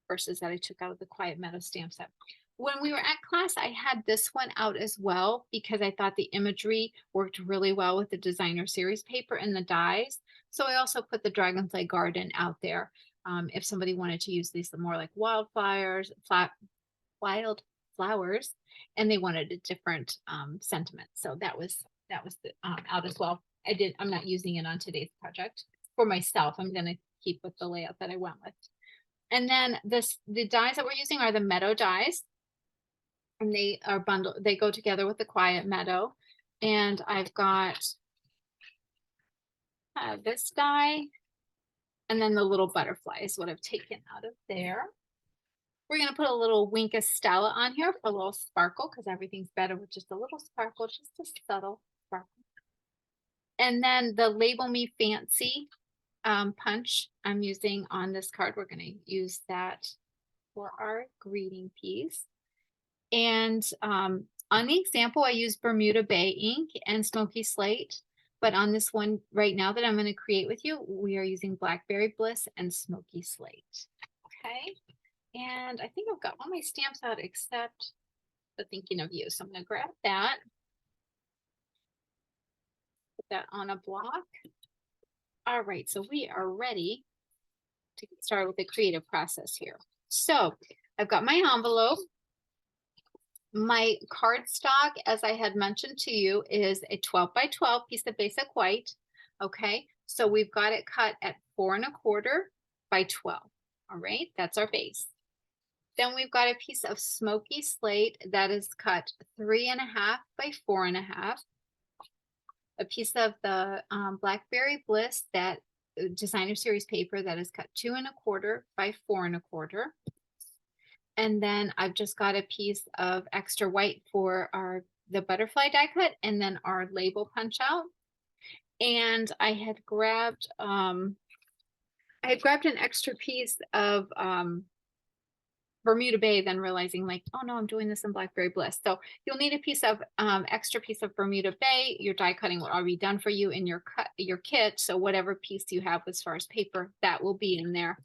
A: verses that I took out of the Quiet Meadow stamp set. When we were at class, I had this one out as well because I thought the imagery worked really well with the designer series paper and the dies. So I also put the Dragonfly Garden out there. If somebody wanted to use these more like wildflowers, wild flowers, and they wanted a different sentiment. So that was out as well. I'm not using it on today's project for myself. I'm going to keep with the layout that I went with. And then the dies that we're using are the Meadow dies. And they are bundled, they go together with the Quiet Meadow. And I've got this die, and then the little butterfly is what I've taken out of there. We're going to put a little Wink of Stella on here for a little sparkle, because everything's better with just a little sparkle, just a subtle sparkle. And then the Label Me Fancy punch I'm using on this card. We're going to use that for our greeting piece. And on the example, I use Bermuda Bay ink and Smoky Slate. But on this one right now that I'm going to create with you, we are using Blackberry Bliss and Smoky Slate. Okay. And I think I've got all my stamps out except the Thinking of You. So I'm going to grab that. Put that on a block. All right. So we are ready to get started with the creative process here. So I've got my envelope. My cardstock, as I had mentioned to you, is a 12 by 12 piece of basic white. Okay, so we've got it cut at 4 1/4 by 12. All right, that's our base. Then we've got a piece of Smoky Slate that is cut 3 1/2 by 4 1/2. A piece of the Blackberry Bliss, that designer series paper, that is cut 2 1/4 by 4 1/4. And then I've just got a piece of extra white for the butterfly die cut, and then our label punch out. And I had grabbed an extra piece of Bermuda Bay, then realizing like, oh no, I'm doing this in Blackberry Bliss. So you'll need a piece of extra piece of Bermuda Bay. Your die cutting will already be done for you in your kit. So whatever piece you have as far as paper, that will be in there.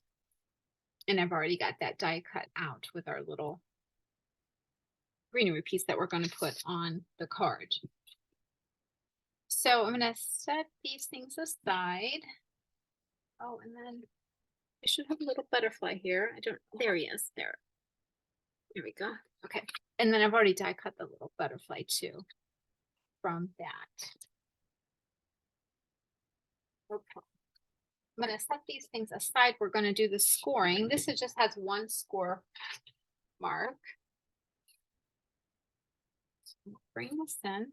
A: And I've already got that die cut out with our little greenery piece that we're going to put on the card. So I'm going to set these things aside. Oh, and then I should have a little butterfly here. There he is. There we go. Okay. And then I've already die cut the little butterfly too from that. Okay. I'm going to set these things aside. We're going to do the scoring. This just has one score mark. So bring this in.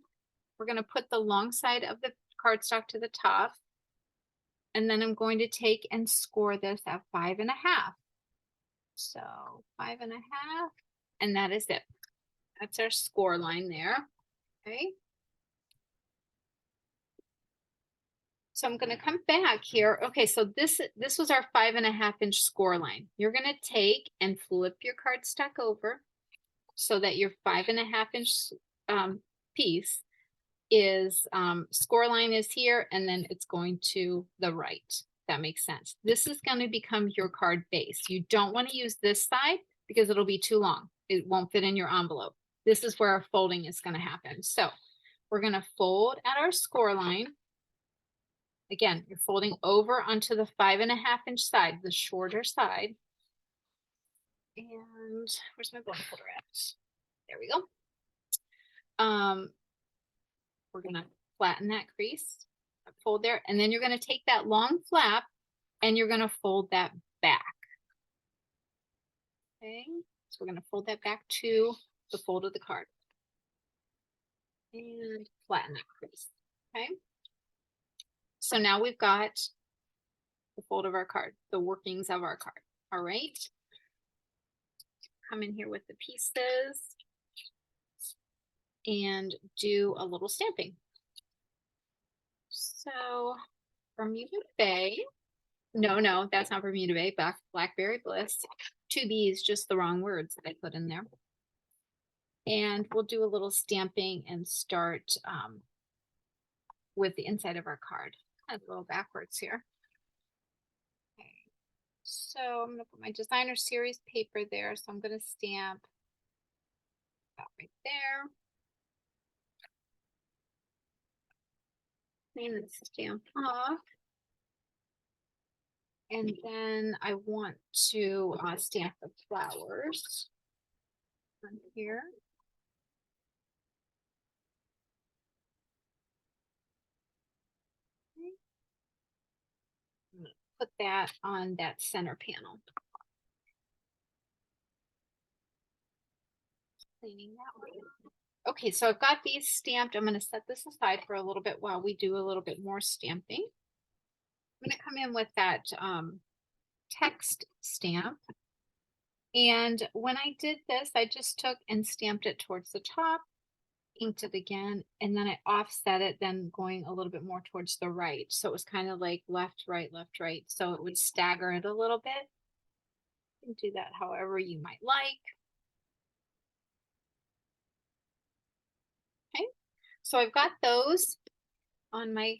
A: We're going to put the long side of the cardstock to the top. And then I'm going to take and score this at 5 1/2. So 5 1/2. And that is it. That's our score line there. Okay. So I'm going to come back here. Okay, so this was our 5 1/2 inch score line. You're going to take and flip your cardstock over so that your 5 1/2 inch piece is score line is here, and then it's going to the right. That makes sense. This is going to become your card base. You don't want to use this side because it'll be too long. It won't fit in your envelope. this is where our folding is going to happen. So we're going to fold at our score line. Again, you're folding over onto the 5.5-inch side, the shorter side. And where's my bone folder at? There we go. We're gonna flatten that crease, fold there, and then you're gonna take that long flap and you're gonna fold that back. Okay, so we're gonna fold that back to the fold of the card. And flatten that crease. Okay. So now we've got the fold of our card, the workings of our card. All right. Come in here with the pieces and do a little stamping. So Bermuda Bay. No, that's not Bermuda Bay. Blackberry Bliss. 2 B's, just the wrong words that I put in there. And we'll do a little stamping and start with the inside of our card. Kind of a little backwards here. Okay. So I'm going to put my designer series paper there. So I'm going to stamp that right there. And then stamp off. And then I want to stamp the flowers on here. Okay. I'm going to put that on that center panel. Cleaning that way. Okay, so I've got these stamped. I'm going to set this aside for a little bit while we do a little bit more stamping. I'm going to come in with that text stamp. And when I did this, I just took and stamped it towards the top, inked it again, and then I offset it, then going a little bit more towards the right. So it was kind of like left, right, left, right. So it would stagger it a little bit. You can do that however you might like. Okay, so I've got those on my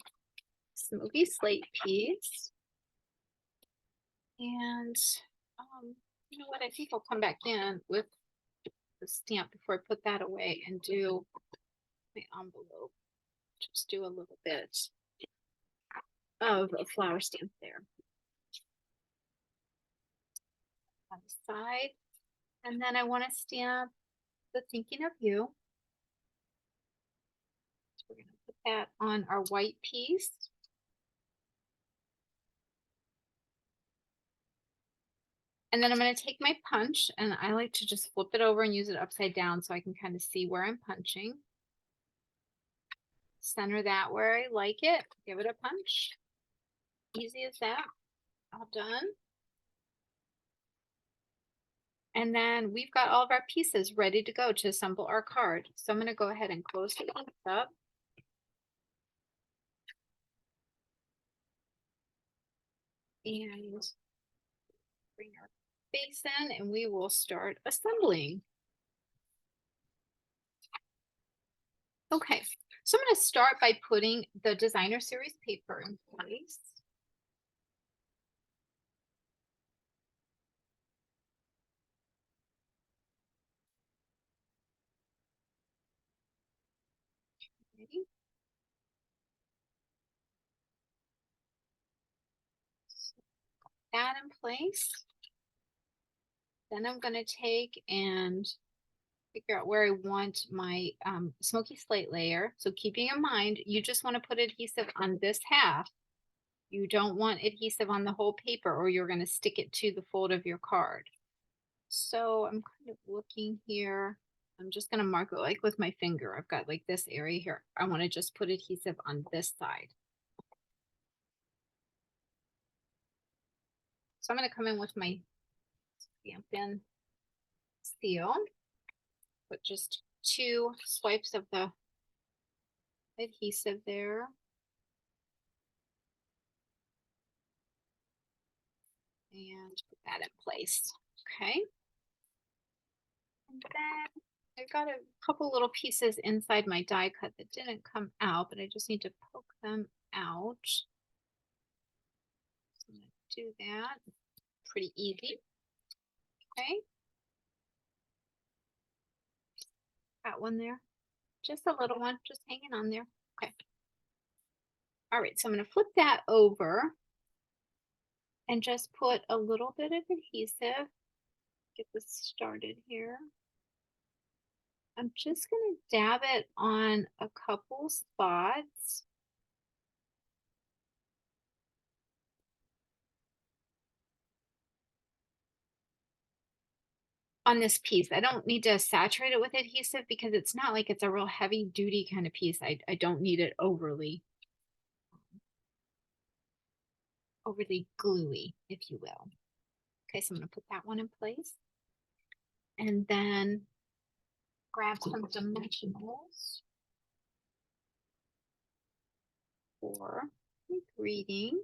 A: smoky slate piece. And you know what, I think I'll come back in with the stamp before I put that away and do my envelope. Just do a little bit of a flower stamp there on the side. And then I want to stamp the thinking of you. So we're going to put that on our white piece. And then I'm going to take my punch, and I like to just flip it over and use it upside down so I can kind of see where I'm punching. Center that where I like it. Give it a punch. Easy as that. All done. And then we've got all of our pieces ready to go to assemble our card. So I'm going to go ahead and close the piece up. And bring our face in, and we will start assembling. Okay, so I'm going to start by putting the designer series paper in place. Okay. That in place. Then I'm going to take and figure out where I want my smoky slate layer. So keeping in mind, you just want to put adhesive on this half. You don't want adhesive on the whole paper, or you're going to stick it to the fold of your card. So I'm kind of looking here. I'm just going to mark it like with my finger. I've got like this area here. I want to just put adhesive on this side. So I'm going to come in with my Stampin' Seal. Put just 2 swipes of the adhesive there. And put that in place. Okay. And then I've got a couple little pieces inside my die cut that didn't come out, but I just need to poke them out. So I'm going to do that. Pretty easy. Okay. Got one there. Just a little one, just hanging on there. Okay. All right, so I'm going to flip that over and just put a little bit of adhesive. Get this started here. I'm just going to dab it on a couple spots. On this piece. I don't need to saturate it with adhesive because it's not like it's a real heavy duty kind of piece. I don't need it overly gluey, if you will. Okay, so I'm going to put that one in place. And then grab some dimensionals for greeting.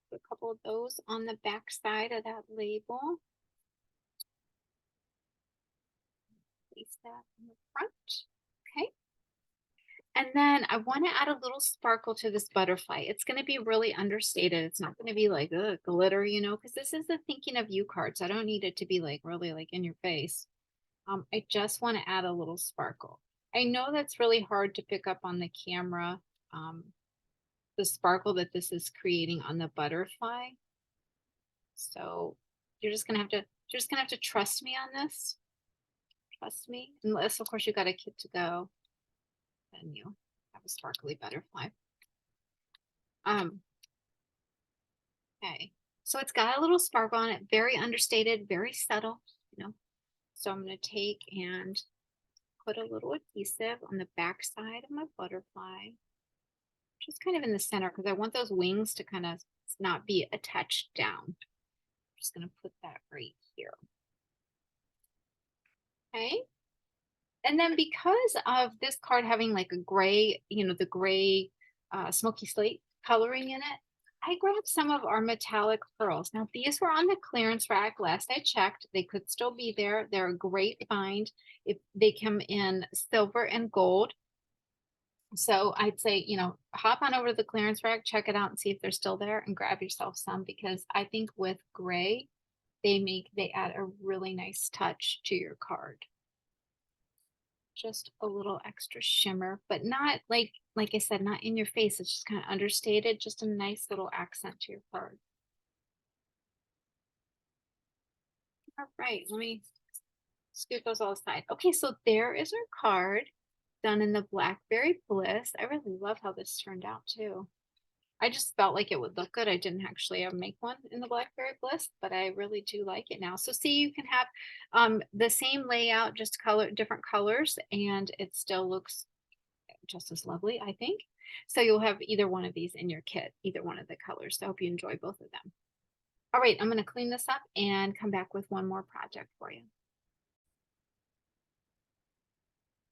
A: Put a couple of those on the back side of that label. Place that in the front. Okay. And then I want to add a little sparkle to this butterfly. It's going to be really understated. It's not going to be like glitter, you know, because this is the thinking of you card. So I don't need it to be like really like in your face. I just want to add a little sparkle. I know that's really hard to pick up on the camera, the sparkle that this is creating on the butterfly. So you're just gonna have to trust me on this. Trust me, unless of course you got a kid to go, then you have a sparkly butterfly. Okay, so it's got a little sparkle on it, very understated, very subtle, you know. So I'm gonna take and put a little adhesive on the back side of my butterfly, just kind of in the center, because I want those wings to kind of not be attached down. I'm just gonna put that right here. Okay. And then because of this card having like a gray, you know, the gray smoky slate coloring in it, I grabbed some of our metallic pearls. Now these were on the clearance rack last I checked. They could still be there. They're a great find. If they come in silver and gold. So I'd say, you know, hop on over to the clearance rack, check it out and see if they're still there and grab yourself some, because I think with gray, they add a really nice touch to your card. Just a little extra shimmer, but not like I said, not in your face. It's just kind of understated, just a nice little accent to your card. All right, let me scoot those all aside. Okay, so there is our card done in the Blackberry Bliss. I really love how this turned out too. I just felt like it would look good. I didn't actually ever make one in the Blackberry Bliss, but I really do like it now. So see, you can have the same layout, just different colors, and it still looks just as lovely, I think. So you'll have either one of these in your kit, either one of the colors. So I hope you enjoy both of them. All right, I'm going to clean this up and come back with one more project for you.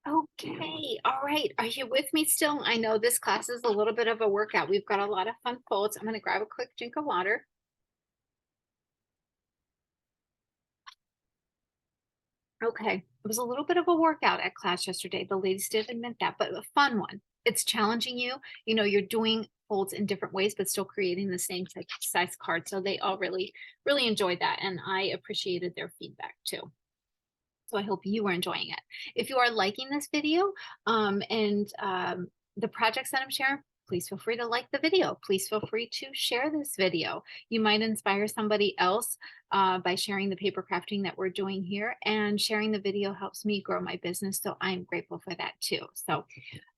A: Okay, all right. Are you with me still? I know this class is a little bit of a workout. We've got a lot of fun folds. I'm going to grab a quick drink of water. Okay, it was a little bit of a workout at class yesterday. The ladies did admit that, but a fun one. It's challenging you. You know, you're doing folds in different ways, but still creating the same size card. So they all really, really enjoyed that. And I appreciated their feedback too. So I hope you are enjoying it. If you are liking this video and the projects that I'm sharing, please feel free to like the video. Please feel free to share this video. You might inspire somebody else by sharing the paper crafting that we're doing here, and sharing the video helps me grow my business. So I'm grateful for that too. So,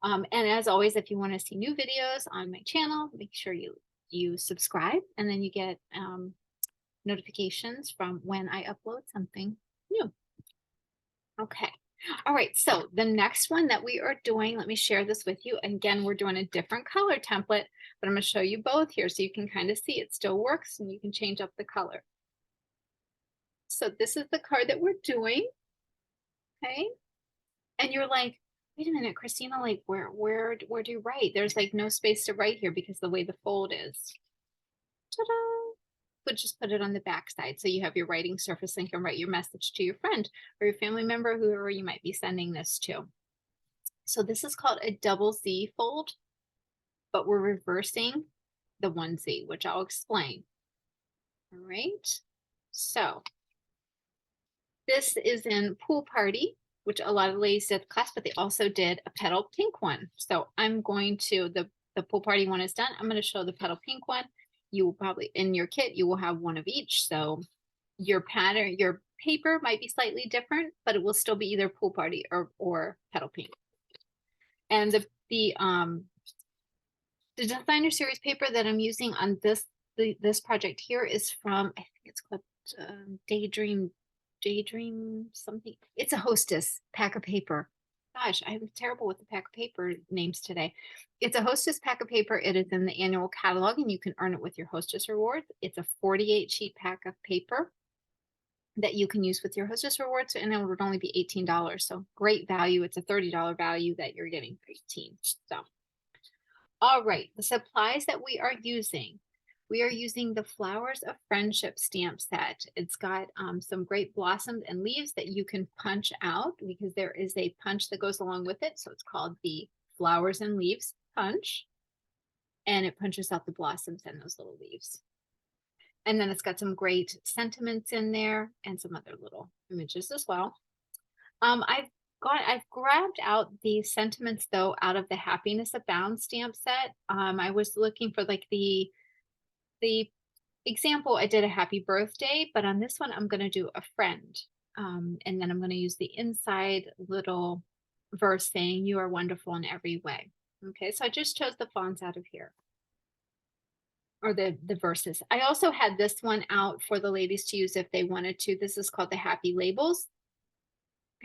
A: and as always, if you want to see new videos on my channel, make sure you subscribe, and then you get notifications from when I upload something new. Okay. All right. So the next one that we are doing, let me share this with you. Again, we're doing a different color template, but I'm going to show you both here so you can kind of see it still works and you can change up the color. So this is the card that we're doing. Okay. And you're like, wait a minute, Christina, like where do you write? There's like no space to write here because the way the fold is. Ta-da! But just put it on the back side so you have your writing surface and can write your message to your friend or your family member, whoever you might be sending this to. So this is called a double Z fold, but we're reversing the one Z, which I'll explain. All right. So this is in Pool Party. which a lot of the ladies did the class, but they also did a petal pink one. So I'm going to, the pool party one is done. I'm going to show the petal pink one. You will probably, in your kit, you will have one of each. So your pattern, your paper might be slightly different, but it will still be either pool party or petal pink. And the designer series paper that I'm using on this project here is from, I think it's called Daydream something. It's a Hostess pack of paper. Gosh, I'm terrible with the pack of paper names today. It's a Hostess pack of paper. It is in the annual catalog and you can earn it with your Hostess rewards. It's a 48 sheet pack of paper that you can use with your Hostess rewards, and it would only be $18. So great value. It's a $30 value that you're getting for 18. So all right, the supplies that we are using the Flowers of Friendship stamp set. It's got some great blossoms and leaves that you can punch out because there is a punch that goes along with it. So it's called the Flowers and Leaves punch. And it punches out the blossoms and those little leaves. And then it's got some great sentiments in there and some other little images as well. I've grabbed out the sentiments though out of the Happiness Abound stamp set. I was looking for like the example. I did a happy birthday, but on this one I'm going to do a friend. And then I'm going to use the inside little verse saying you are wonderful in every way. Okay, so I just chose the fonts out of here, or the verses. I also had this one out for the ladies to use if they wanted to. This is called the Happy Labels.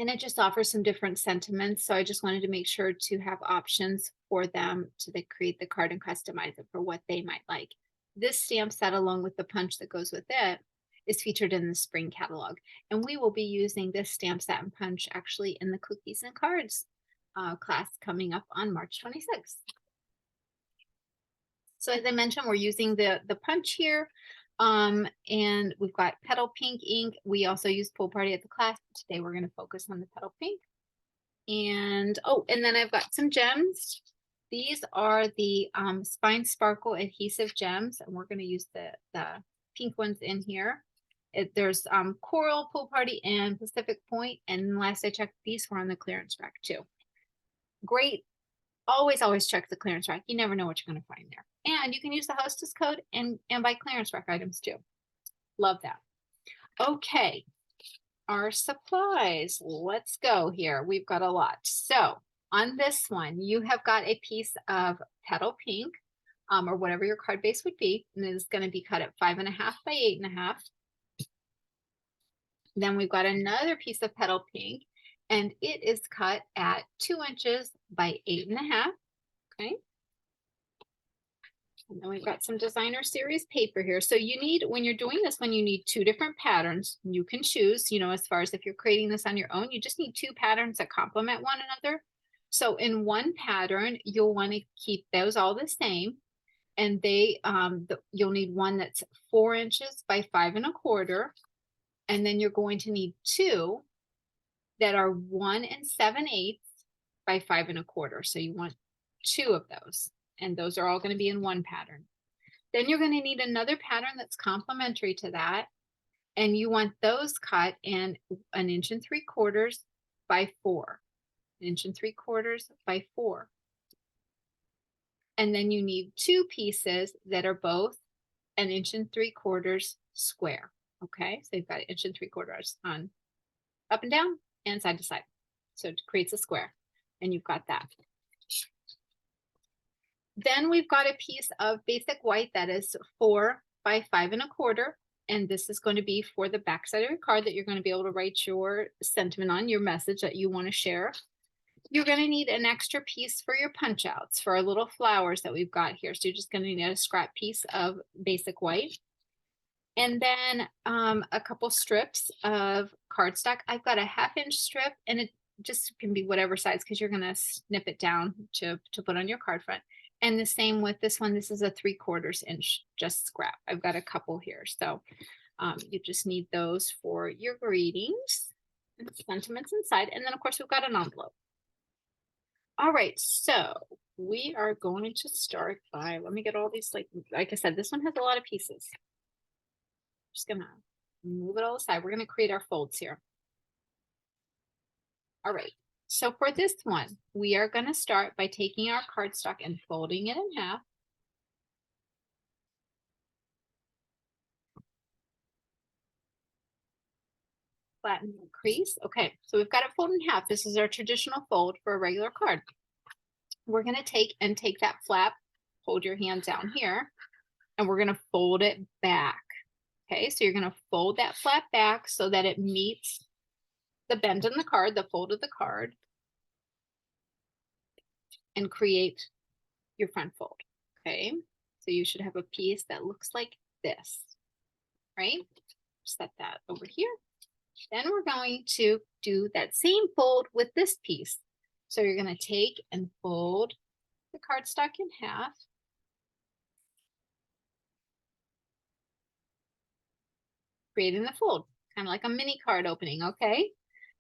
A: And it just offers some different sentiments. So I just wanted to make sure to have options for them to create the card and customize it for what they might like. This stamp set, along with the punch that goes with it, is featured in the spring catalog. And we will be using this stamp set and punch actually in the Cookies and Cards class coming up on March 26th. So as I mentioned, we're using the punch here. And we've got petal pink ink. We also use Pool Party at the class. Today we're going to focus on the petal pink. And oh, and then I've got some gems. These are the Spine Sparkle adhesive gems, and we're going to use the pink ones in here. There's Coral, Pool Party, and Pacific Point. And last I checked, these were on the clearance rack too. Great. Always check the clearance rack. You never know what you're going to find there. And you can use the Hostess code and buy clearance rack items too. Love that. Okay, our supplies. Let's go here. We've got a lot. So on this one, you have got a piece of petal pink, or whatever your card base would be, and it is going to be cut at 5.5 by 8.5. Then we've got another piece of petal pink, and it is cut at 2 inches by 8.5. Okay. And then we've got some designer series paper here. So you need, when you're doing this one, you need 2 different patterns. You can choose, you know, as far as if you're creating this on your own, you just need 2 patterns that complement one another. So in one pattern, you'll want to keep those all the same. And you'll need one that's 4 inches by 5.25. And then you're going to need 2 that are 1 7/8 by 5.25. So you want 2 of those. And those are all going to be in one pattern. Then you're going to need another pattern that's complementary to that. And you want those cut in 1 3/4 by 4. 1 3/4 by 4. And then you need 2 pieces that are both 1 3/4 square. Okay, so you've got 1 3/4 on up and down and side to side. So it creates a square, and you've got that. Then we've got a piece of basic white that is 4 by 5.25. And this is going to be for the back side of your card that you're going to be able to write your sentiment on, your message that you want to share. You're going to need an extra piece for your punch outs for our little flowers that we've got here. So you're just going to need a scrap piece of basic white. And then a couple strips of cardstock. I've got a 1/2 inch strip, and it just can be whatever size because you're going to snip it down to put on your card front. And the same with this one. This is a 3/4 inch just scrap. I've got a couple here. So you just need those for your greetings and sentiments inside. And then of course we've got an envelope. All right, so we are going to start by, let me get all these, like I said, this one has a lot of pieces. Just gonna move it all aside. We're gonna create our folds here. All right. So for this one, we are going to start by taking our cardstock and folding it in half. Flatten the crease. Okay, so we've got it folded in half. This is our traditional fold for a regular card. We're going to take that flap, hold your hand down here, and we're going to fold it back. Okay, so you're going to fold that flap back so that it meets the bend in the card, the fold of the card, and create your front fold. Okay, so you should have a piece that looks like this, right? Set that over here. Then we're going to do that same fold with this piece. So you're going to take and fold the cardstock in half. Creating the fold, kind of like a mini card opening, okay?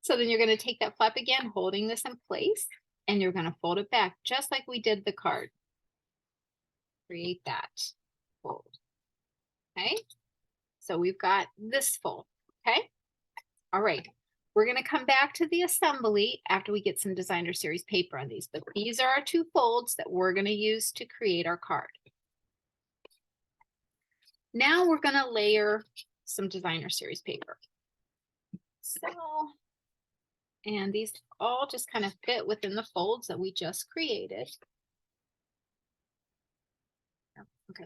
A: So then you're going to take that flap again, holding this in place, and you're going to fold it back just like we did the card. Create that fold, okay? So we've got this fold, okay? All right, we're going to come back to the assembly after we get some designer series paper on these, but these are our two folds that we're going to use to create our card. Now we're going to layer some designer series paper. So, and these all just kind of fit within the folds that we just created. Okay.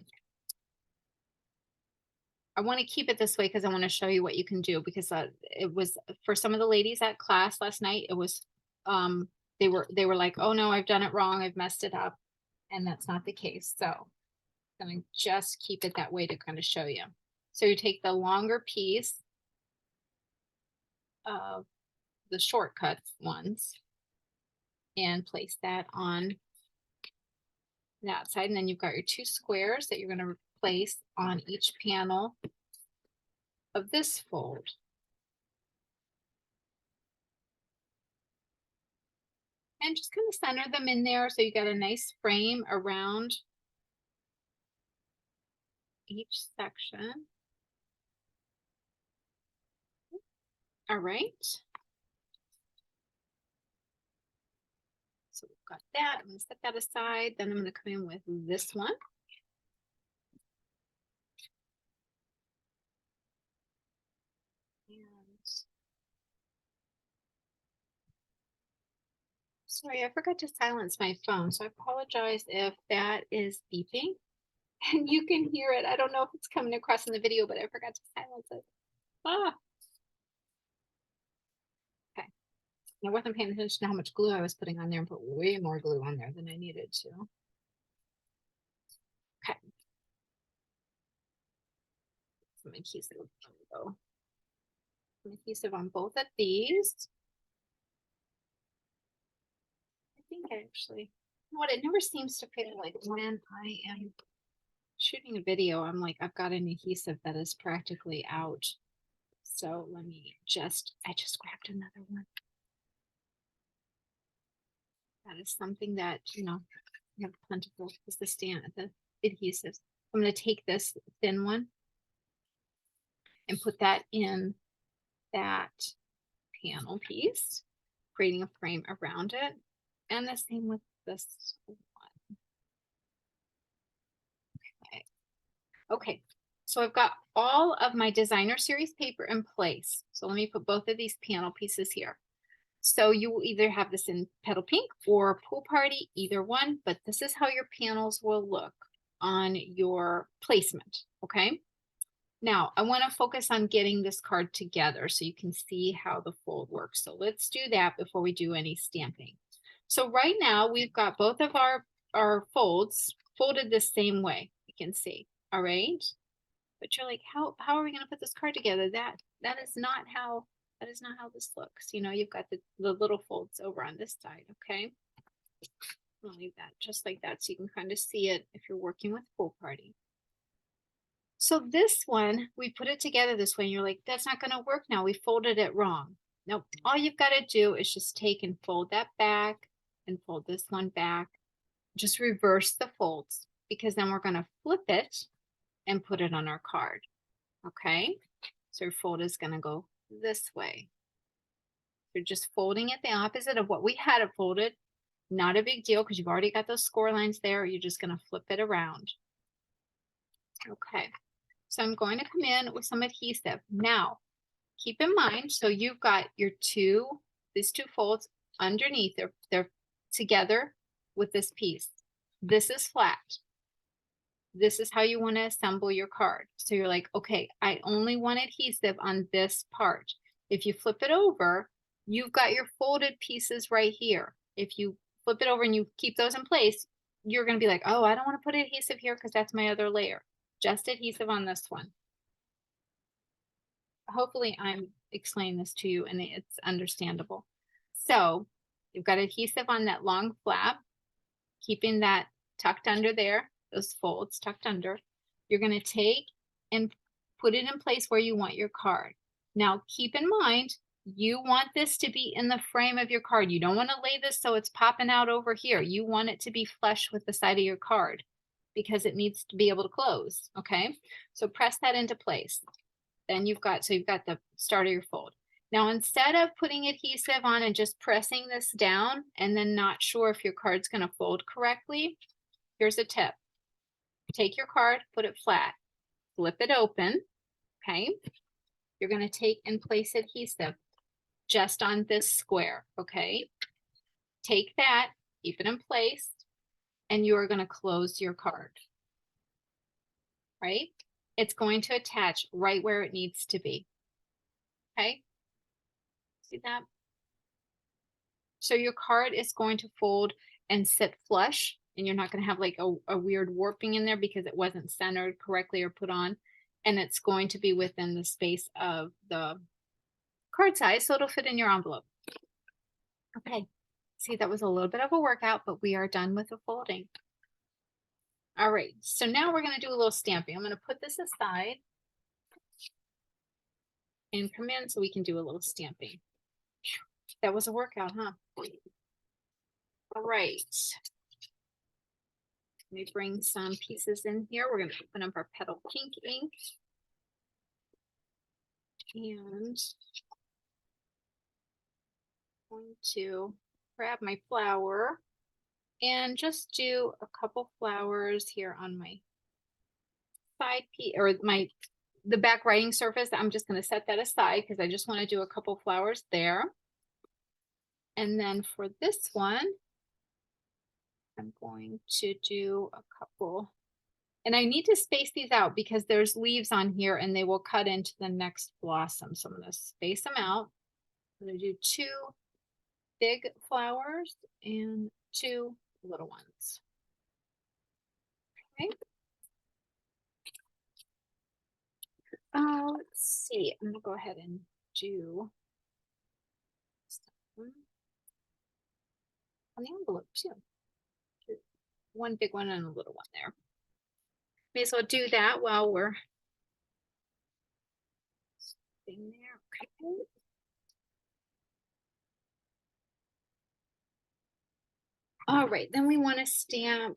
A: I want to keep it this way because I want to show you what you can do, because it was for some of the ladies at class last night. It was they were like, oh no, I've done it wrong, I've messed it up, and that's not the case. So I'm going to just keep it that way to kind of show you. So you take the longer piece of the shortcut ones and place that on that side, and then you've got your two squares that you're going to place on each panel of this fold. And just kind of center them in there so you got a nice frame around each section. All right. So we've got that. I'm going to set that aside. Then I'm going to come in with this one. And sorry, I forgot to silence my phone, so I apologize if that is beeping and you can hear it. I don't know if it's coming across in the video, but I forgot to silence it. Ah. Okay. I wasn't paying attention to how much glue I was putting on there, and put way more glue on there than I needed to. Okay. Some adhesive. Some adhesive on both of these. I think actually, you know what, it never seems to feel like when I am shooting a video, I'm like, I've got an adhesive that is practically out. So let me I just grabbed another one. That is something that, you know, you have plentiful is the adhesives. I'm going to take this thin one and put that in that panel piece, creating a frame around it. And the same with this one. Okay. Okay. So I've got all of my designer series paper in place. So let me put both of these panel pieces here. So you will either have this in Petal Pink or Pool Party, either one, but this is how your panels will look on your placement, okay? Now, I want to focus on getting this card together so you can see how the fold works. So let's do that before we do any stamping. So right now, we've got both of our folds folded the same way, you can see, all right? But you're like, how are we going to put this card together? That is not how this looks. You know, you've got the little folds over on this side, okay? I'll leave that just like that so you can kind of see it if you're working with Pool Party. So this one, we put it together this way, and you're like, that's not going to work now. We folded it wrong. Nope. All you've got to do is just take and fold that back and fold this one back. Just reverse the folds, because then we're going to flip it and put it on our card. Okay. So your fold is going to go this way. You're just folding it the opposite of what we had it folded. Not a big deal because you've already got those score lines there. You're just going to flip it around. Okay, so I'm going to come in with some adhesive. Now, keep in mind, so you've got your these two folds underneath. They're together with this piece. This is flat. This is how you want to assemble your card. So you're like, okay, I only want adhesive on this part. If you flip it over, you've got your folded pieces right here. If you flip it over and you keep those in place, you're going to be like, oh, I don't want to put adhesive here because that's my other layer. Just adhesive on this one. Hopefully I'm explaining this to you and it's understandable. So you've got adhesive on that long flap, keeping that tucked under there, those folds tucked under. You're going to take and put it in place where you want your card. Now keep in mind, you want this to be in the frame of your card. You don't want to lay this so it's popping out over here. You want it to be flush with the side of your card because it needs to be able to close. Okay, so press that into place. Then you've got the start of your fold. Now, instead of putting adhesive on and just pressing this down and then not sure if your card's going to fold correctly, here's a tip. Take your card, put it flat, flip it open, okay? You're going to take and place adhesive just on this square, okay? Take that, keep it in place, and you are going to close your card, right? It's going to attach right where it needs to be, okay? See that? So your card is going to fold and sit flush, and you're not going to have like a weird warping in there because it wasn't centered correctly or put on. And it's going to be within the space of the card size, so it'll fit in your envelope. Okay, see, that was a little bit of a workout, but we are done with the folding. All right, so now we're going to do a little stamping. I'm going to put this aside and come in so we can do a little stamping. That was a workout, huh? All right. Let me bring some pieces in here. We're going to open up our Petal Pink ink. And I'm going to grab my flower and just do a couple flowers here on my side piece or the back writing surface. I'm just going to set that aside because I just want to do a couple flowers there. And then for this one, I'm going to do a couple, and I need to space these out because there's leaves on here and they will cut into the next blossom. So I'm going to space them out. I'm going to do 2 big flowers and 2 little ones. Okay. Let's see. I'm going to go ahead and do on the envelope too. 1 big one and a little one there. May as well do that while we're sitting there. Okay. All right, then we want to stamp.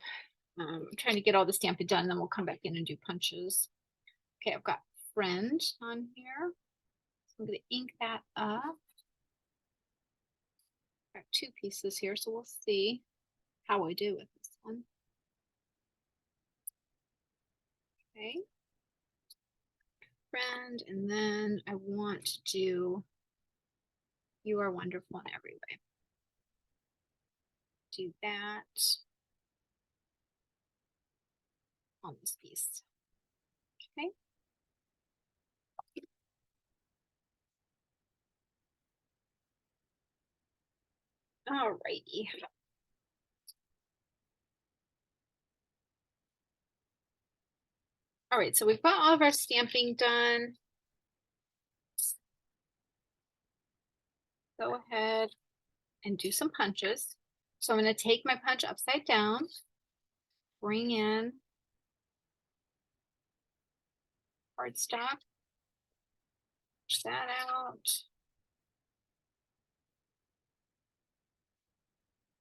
A: I'm trying to get all the stamping done, then we'll come back in and do punches. Okay, I've got friend on here. So I'm going to ink that up. Got 2 pieces here, so we'll see how I do with this one. Okay. Friend, and then I want to do You Are Wonderful in Every Way. Do that on this piece. Okay. All righty. All right, so we've got all of our stamping done. Go ahead and do some punches. So I'm going to take my punch upside down, bring in cardstock, push that out,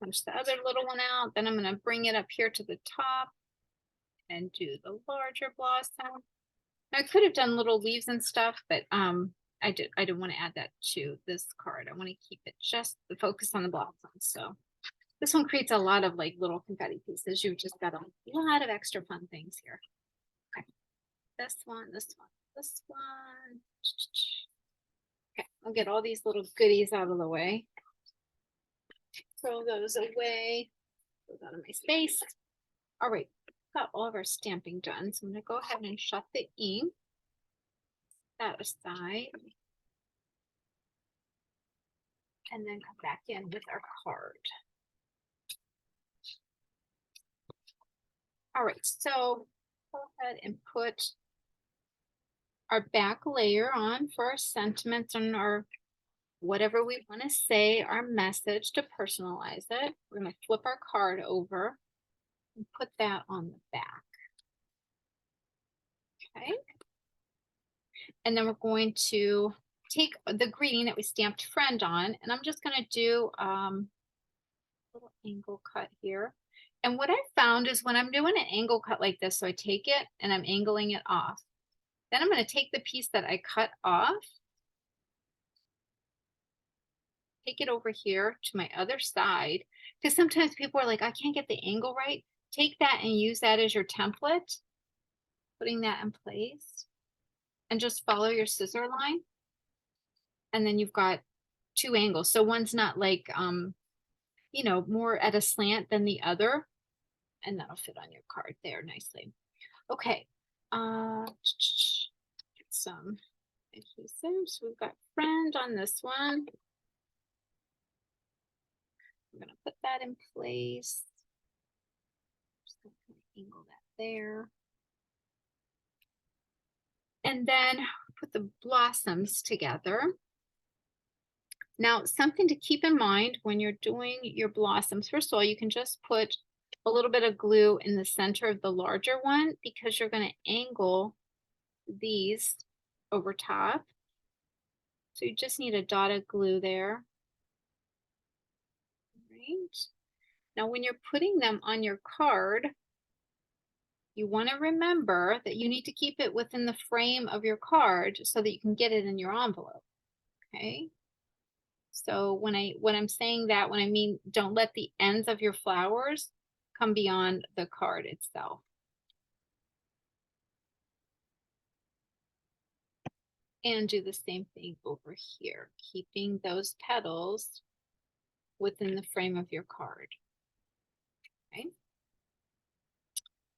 A: punch the other little one out. Then I'm going to bring it up here to the top and do the larger blossom. I could have done little leaves and stuff, but I didn't want to add that to this card. I want to keep it just the focus on the blossoms. So this one creates a lot of like little confetti pieces. You've just got a lot of extra fun things here. Okay, this one, this one, this one. Okay, I'll get all these little goodies out of the way. Throw those away. Those out of my space. All right, got all of our stamping done. So I'm gonna go ahead and shut the ink. That aside. And then come back in with our card. All right, so go ahead and put our back layer on for our sentiments and our whatever we want to say, our message to personalize it. We're going to flip our card over and put that on the back. Okay. And then we're going to take the greeting that we stamped friend on, and I'm just going to do a little angle cut here. And what I found is when I'm doing an angle cut like this, so I take it and I'm angling it off. Then I'm going to take the piece that I cut off, take it over here to my other side, because sometimes people are like, I can't get the angle right. Take that and use that as your template, putting that in place, and just follow your scissor line. And then you've got two angles. So one's not like, you know, more at a slant than the other. And that'll fit on your card there nicely. Okay. Get some adhesives. We've got friend on this one. I'm going to put that in place. Just going to angle that there. And then put the blossoms together. Now, something to keep in mind when you're doing your blossoms, first of all, you can just put a little bit of glue in the center of the larger one because you're going to angle these over top. So you just need a dot of glue there. Right. Now, when you're putting them on your card, you want to remember that you need to keep it within the frame of your card so that you can get it in your envelope. Okay. So when I'm saying that, when I mean don't let the ends of your flowers come beyond the card itself. And do the same thing over here, keeping those petals within the frame of your card. Okay.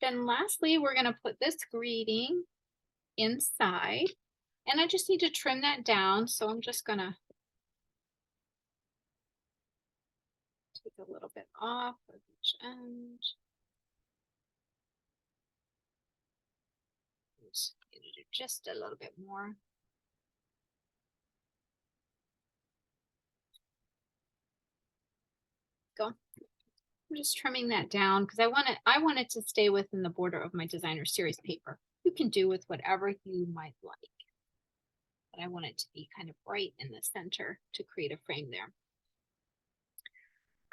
A: Then lastly, we're going to put this greeting inside, and I just need to trim that down. So I'm just going to take a little bit off of each end. Just a little bit more. Go. I'm just trimming that down because I want it to stay within the border of my designer series paper. You can do with whatever you might like, but I want it to be kind of bright in the center to create a frame there.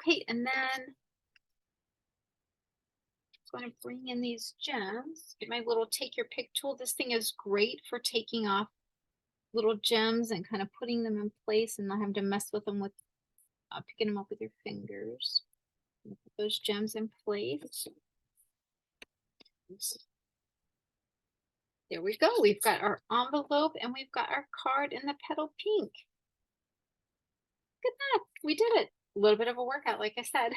A: Okay, and then I'm going to bring in these gems. Get my little take your pick tool. This thing is great for taking off little gems and kind of putting them in place and not having to mess with them with picking them up with your fingers. Put those gems in place. There we go. We've got our envelope and we've got our card in the petal pink. Look at that. We did it. A little bit of a workout, like I said.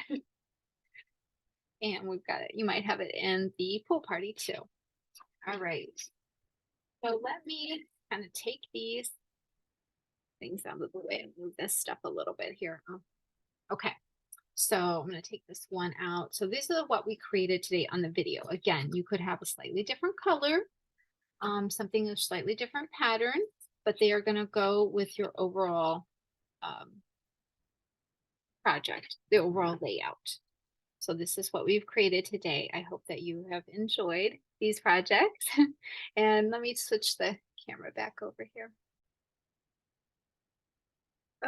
A: And we've got it. You might have it in the pool party too. All right. So let me kind of take these things out of the way and move this stuff a little bit here. Okay. So I'm going to take this one out. So this is what we created today on the video. Again, you could have a slightly different color, something of slightly different pattern, but they are going to go with your overall project, the overall layout. So this is what we've created today. I hope that you have enjoyed these projects. And let me switch the camera back over here.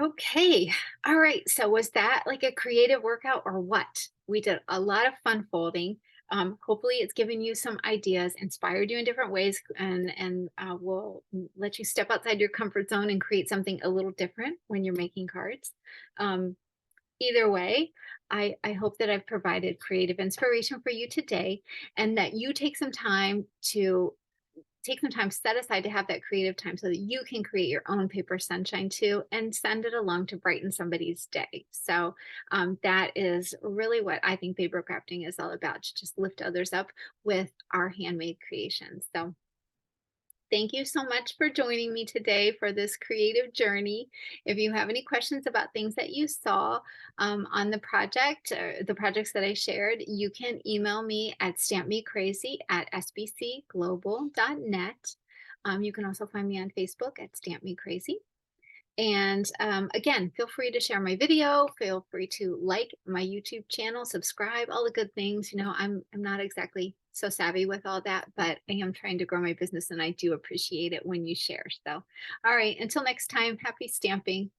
A: Okay. All right. So was that like a creative workout or what? We did a lot of fun folding. Hopefully it's given you some ideas, inspired you in different ways, and will let you step outside your comfort zone and create something a little different when you're making cards. Um, Either way, I hope that I've provided creative inspiration for you today, and that you take some time set aside to have that creative time so that you can create your own paper sunshine too and send it along to brighten somebody's day. So that is really what I think paper crafting is all about, to just lift others up with our handmade creations. So thank you so much for joining me today for this creative journey. If you have any questions about things that you saw on the project, or the projects that I shared, you can email me at stampmecrazy@sbcglobal.net. You can also find me on Facebook at Stamp Me Crazy. And again, feel free to share my video. Feel free to like my YouTube channel, subscribe, all the good things. I'm not exactly so savvy with all that, but I am trying to grow my business, and I do appreciate it when you share. So, all right, until next time, happy stamping.